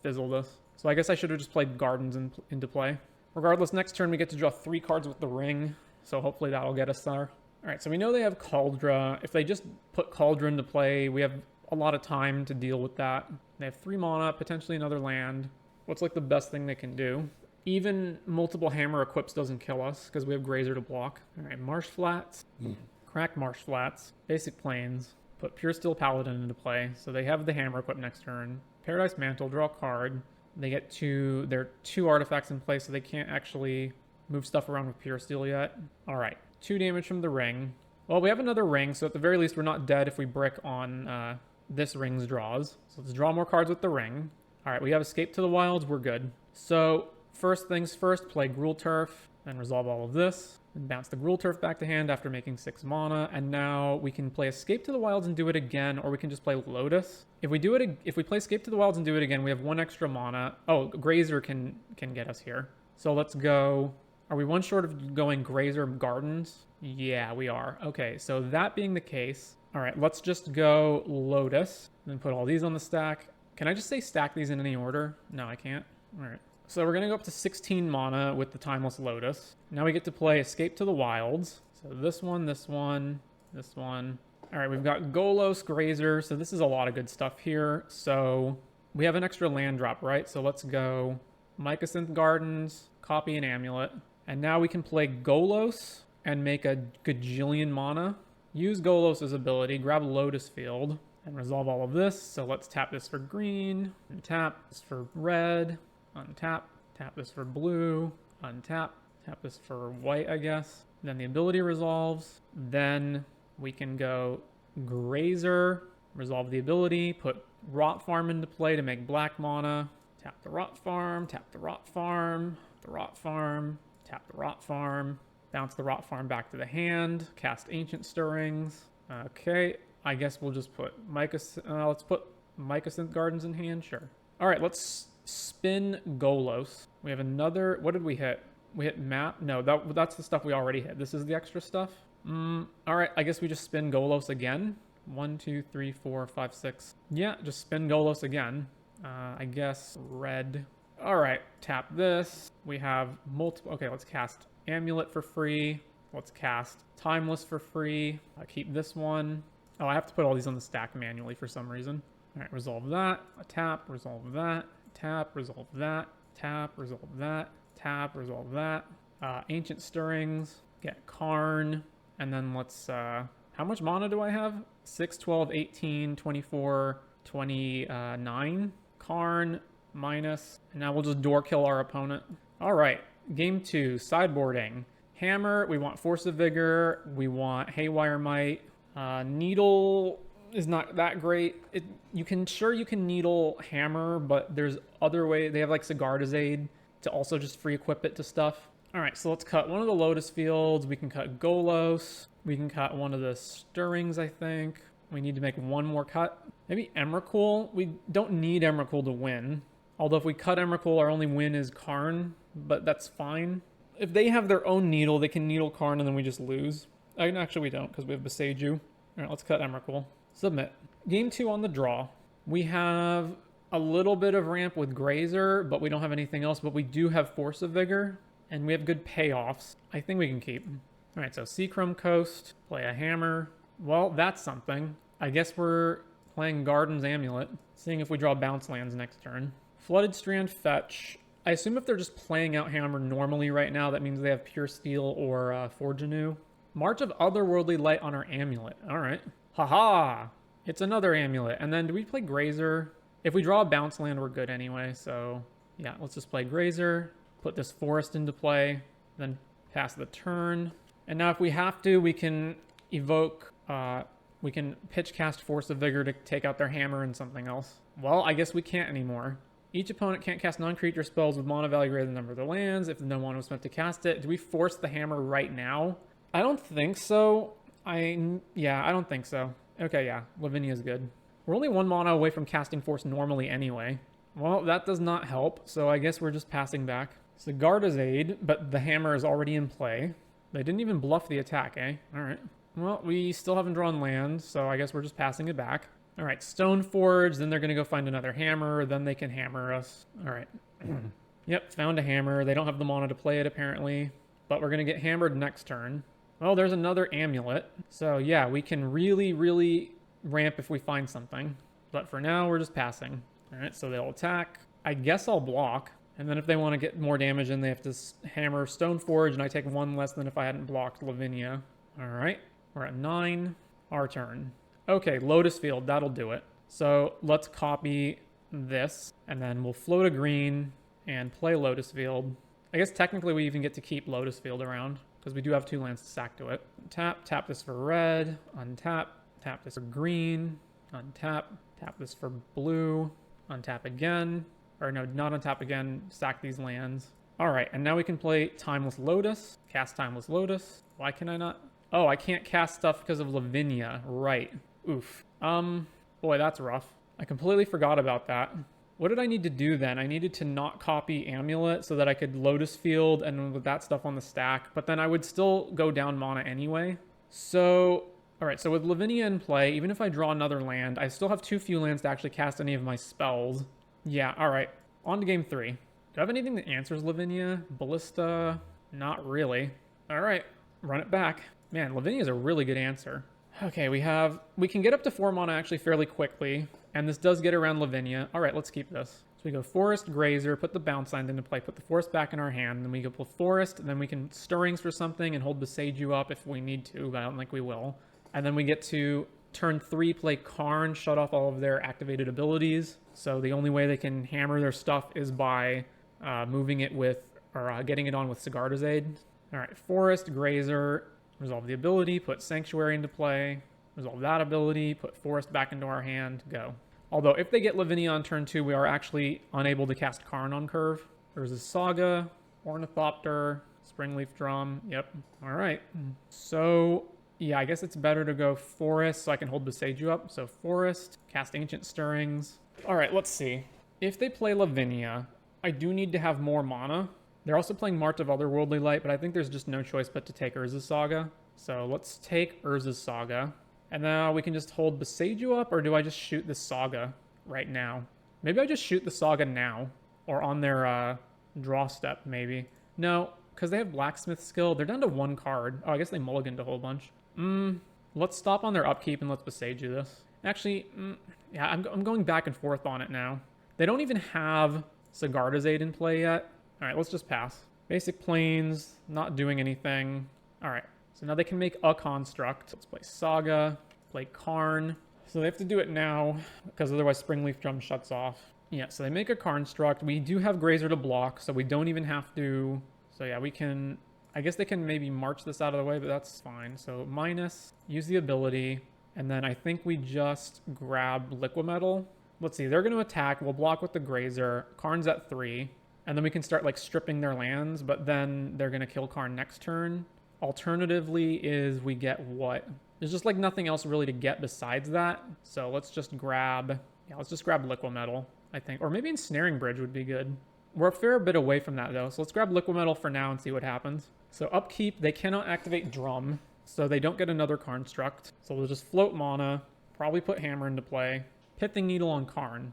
fizzle this. So I guess I should have just played Gardens into play. Regardless, next turn we get to draw 3 cards with the ring, so hopefully that'll get us there. All right, so we know they have Cauldron. If they just put Cauldron to play, we have a lot of time to deal with that. They have 3 mana, potentially another land. What's like the best thing they can do? Even multiple Hammer equips doesn't kill us, because we have Grazer to block. All right, Marsh Flats. Crack Marsh Flats. Basic Plains. Put Pure Steel Paladin into play, so they have the Hammer equip next turn. Paradise Mantle, draw a card. They get their 2 artifacts in place, so they can't actually move stuff around with Pure Steel yet. All right, 2 damage from the ring. Well, we have another ring, so at the very least, we're not dead if we brick on this ring's draws. So let's draw more cards with the ring. All right, we have Escape to the Wilds. We're good. So first things first, play Gruul Turf, then resolve all of this. And bounce the Gruul Turf back to hand after making 6 mana, and now we can play Escape to the Wilds and do it again, or we can just play Lotus. If we play Escape to the Wilds and do it again, we have 1 extra mana. Oh, Grazer can get us here. So let's go. Are we 1 short of going Grazer Gardens? Yeah, we are. Okay, so that being the case, all right, let's just go Lotus, and then put all these on the stack. Can I just say stack these in any order? No, I can't. All right. So we're going to go up to 16 mana with the Timeless Lotus. Now we get to play Escape to the Wilds. So this one, this one, this one. All right, we've got Golos, Grazer. So this is a lot of good stuff here. So we have an extra land drop, right? So let's go Mycosynth Gardens, copy an Amulet. And now we can play Golos and make a gajillion mana. Use Golos' ability, grab Lotus Field, and resolve all of this. So let's tap this for green, and tap this for red. Untap, tap this for blue, untap, tap this for white, I guess. then the ability resolves. Then we can go Grazer, resolve the ability, put Rot Farm into play to make black mana. Tap the Rot Farm, tap the Rot Farm, the Rot Farm, tap the Rot Farm, bounce the Rot Farm back to the hand, cast Ancient Stirrings. Okay, I guess we'll just put let's put Mycosynth Gardens in hand, sure. All right, let's spin Golos. We have another, what did we hit? We hit map? No, that's the stuff we already hit. This is the extra stuff. All right, I guess we just spin Golos again. 1, 2, 3, 4, 5, 6. Yeah, just spin Golos again. I guess red. All right, tap this. We have multiple. Okay, let's cast Amulet for free. Let's cast Timeless for free. Keep this one. Oh, I have to put all these on the stack manually for some reason. All right, resolve that. A tap, resolve that. Tap, resolve that. Tap, resolve that. Tap, resolve that. Ancient Stirrings. Get Karn. And then let's, how much mana do I have? 6, 12, 18, 24, 29. Karn minus. And now we'll just door kill our opponent. All right, game 2, sideboarding. Hammer, we want Force of Vigor. We want Haywire Might. Needle is not that great. You can needle Hammer, but there's other way. They have like Sigarda's Aid to also just free equip it to stuff. All right, so let's cut one of the Lotus Fields. We can cut Golos. We can cut one of the Stirrings, I think. We need to make one more cut. Maybe Emrakul. We don't need Emrakul to win. Although if we cut Emrakul, our only win is Karn, but that's fine. If they have their own needle, they can needle Karn and then we just lose. Actually, we don't because we have Beseiju. All right, let's cut Emrakul. Submit. Game 2 on the draw. We have a little bit of ramp with Grazer, but we don't have anything else. But we do have Force of Vigor, and we have good payoffs. I think we can keep. All right, so Seachrome Coast, play a Hammer. Well, that's something. I guess we're playing Garden's Amulet, seeing if we draw bounce lands next turn. Flooded Strand fetch. I assume if they're just playing out Hammer normally right now, that means they have Pure Steel or Forge Anew. March of Otherworldly Light on our Amulet. All right. Haha! It's another Amulet. And then do we play Grazer? If we draw a bounce land, we're good anyway. So yeah, let's just play Grazer. Put this Forest into play. Then pass the turn. And now if we have to, we can evoke... we can pitch cast Force of Vigor to take out their Hammer and something else. Well, I guess we can't anymore. Each opponent can't cast non-creature spells with mana value greater than the number of their lands if no one was meant to cast it. Do we force the Hammer right now? I don't think so. Yeah, I don't think so. Okay, yeah, Lavinia's good. We're only 1 mana away from casting Force normally anyway. Well, that does not help, so I guess we're just passing back. Sigarda's Aid, but the Hammer is already in play. They didn't even bluff the attack, eh? All right. Well, we still haven't drawn land, so I guess we're just passing it back. All right, Stoneforge, then they're going to go find another Hammer, then they can hammer us. All right. Yep, found a Hammer. They don't have the mana to play it, apparently. But we're going to get hammered next turn. Well, there's another Amulet. So, yeah, we can really, really ramp if we find something. But for now, we're just passing. All right, so they'll attack. I guess I'll block. And then if they want to get more damage, then they have to hammer Stoneforge, and I take 1 less than if I hadn't blocked Lavinia. All right, we're at 9. Our turn. Okay, Lotus Field, that'll do it. So let's copy this, and then we'll float a green and play Lotus Field. I guess technically we even get to keep Lotus Field around, because we do have 2 lands to sack to it. Tap this for red, untap, tap this for green, untap, tap this for blue, untap again, or no, not untap again, sack these lands. All right, and now we can play Timeless Lotus, cast Timeless Lotus. Why can I not? Oh, I can't cast stuff because of Lavinia, right. Oof. Boy, that's rough. I completely forgot about that. What did I need to do then? I needed to not copy Amulet so that I could Lotus Field and with that stuff on the stack, but then I would still go down mana anyway. So, all right, so with Lavinia in play, even if I draw another land, I still have too few lands to actually cast any of my spells. Yeah, all right, on to game 3. Do I have anything that answers Lavinia? Ballista? Not really. All right, run it back. Man, Lavinia is a really good answer. Okay, we can get up to 4 mana actually fairly quickly, and this does get around Lavinia. All right, let's keep this. So we go Forest, Grazer, put the bounce land into play, put the Forest back in our hand, then we go pull Forest, and then we can Stirrings for something and hold Beseiju up if we need to, but I don't think we will. And then we get to turn 3, play Karn, shut off all of their activated abilities. So the only way they can hammer their stuff is by moving it with, or getting it on with Sigarda's Aid. All right, Forest, Grazer, resolve the ability, put Sanctuary into play, resolve that ability, put Forest back into our hand, go. Although if they get Lavinia on turn 2, we are actually unable to cast Karn on curve. There's a Saga, Ornithopter, Springleaf Drum, yep. All right, so yeah, I guess it's better to go Forest so I can hold Beseiju up. So Forest, cast Ancient Stirrings. All right, let's see. If they play Lavinia, I do need to have more mana. They're also playing March of Otherworldly Light, but I think there's just no choice but to take Urza's Saga. So let's take Urza's Saga. And now we can just hold Beseiju up, or do I just shoot the Saga right now? Maybe I just shoot the Saga now, or on their draw step, maybe. No, because they have Blacksmith skill. They're down to 1 card. Oh, I guess they mulliganed a whole bunch. Let's stop on their upkeep and let's Beseiju this. Actually, yeah, I'm going back and forth on it now. They don't even have Sigarda's Aid in play yet. All right, let's just pass. Basic Plains, not doing anything. All right, so now they can make a construct. Let's play Saga, play Karn. So they have to do it now because otherwise Springleaf Drum shuts off. Yeah, so they make a construct. We do have Grazer to block, so we don't even have to... So yeah, we can... I guess they can maybe march this out of the way, but that's fine. So minus, use the ability, and then I think we just grab Liquimetal. Let's see, they're going to attack. We'll block with the Grazer. Karn's at 3. And then we can start like stripping their lands, but then they're going to kill Karn next turn. Alternatively is we get what? There's just like nothing else really to get besides that. So let's just grab, let's just grab Liquimetal, I think. Or maybe Ensnaring Bridge would be good. We're a fair bit away from that though. So let's grab Liquimetal for now and see what happens. So upkeep, they cannot activate Drum, so they don't get another construct. So we'll just float mana, probably put Hammer into play. Pithing Needle on Karn.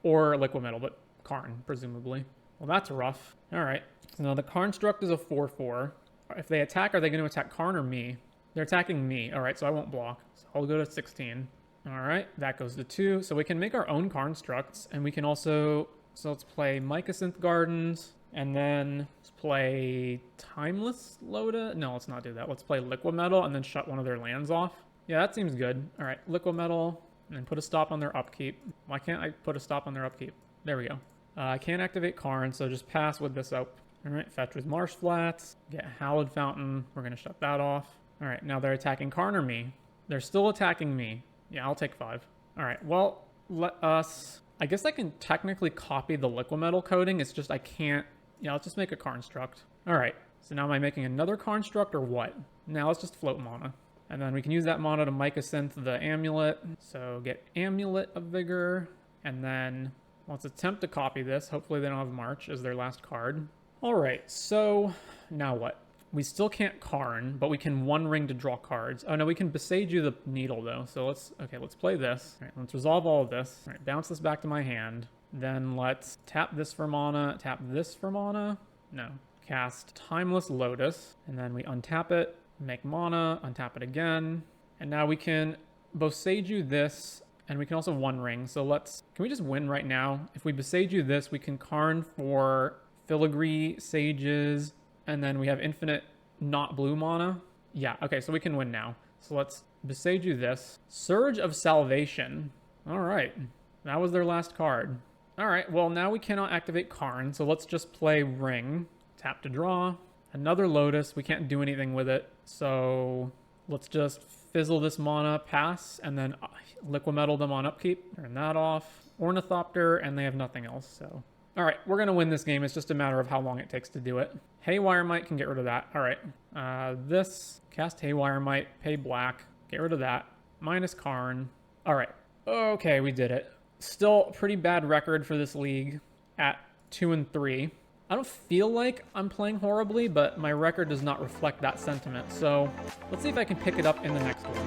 Or Liquimetal, but Karn, presumably. Well, that's rough. All right. So now the construct is a 4/4. If they attack, are they going to attack Karn or me? They're attacking me. All right, so I won't block. So I'll go to 16. All right, that goes to 2. So we can make our own constructs, and we can also... So let's play Mycosynth Gardens, and then let's play Timeless Loda. No, let's not do that. Let's play Liquimetal, and then shut one of their lands off. Yeah, that seems good. All right, Liquimetal, and then put a stop on their upkeep. Why can't I put a stop on their upkeep? There we go. I can't activate Karn, so just pass with this up. All right, fetch with Marsh Flats, get Hallowed Fountain. We're going to shut that off. All right, now they're attacking Karn or me. They're still attacking me. Yeah, I'll take 5. All right, well, let us... I guess I can technically copy the Liquimetal coding. It's just I can't... Yeah, let's just make a construct. All right, so now am I making another construct or what? Now let's just float mana. And then we can use that mana to Mycosynth the Amulet. So get Amulet of Vigor, and then... Let's attempt to copy this. Hopefully they don't have March as their last card. All right, so now what? We still can't Karn, but we can One Ring to draw cards. Oh no, we can Beseiju the Needle though. So let's play this. All right, let's resolve all of this. All right, bounce this back to my hand. Then let's tap this for mana, tap this for mana. No, cast Timeless Lotus, and then we untap it, make mana, untap it again. And now we can Beseiju this, and we can also One Ring. So can we just win right now? If we Beseiju this, we can Karn for Filigree, Sages, and then we have infinite not blue mana. Yeah, okay, so we can win now. So let's Beseiju this. Surge of Salvation. All right, that was their last card. All right, well, now we cannot activate Karn, so let's just play Ring. Tap to draw. Another Lotus, we can't do anything with it. So let's just fizzle this mana, pass, and then Liquimetal them on upkeep. Turn that off. Ornithopter, and they have nothing else, so... All right, we're going to win this game. It's just a matter of how long it takes to do it. Haywire Might can get rid of that. All right. This, cast Haywire Might, pay black, get rid of that. Minus Karn. All right. Okay, we did it. Still a pretty bad record for this league at 2-3. I don't feel like I'm playing horribly, but my record does not reflect that sentiment. So let's see if I can pick it up in the next one.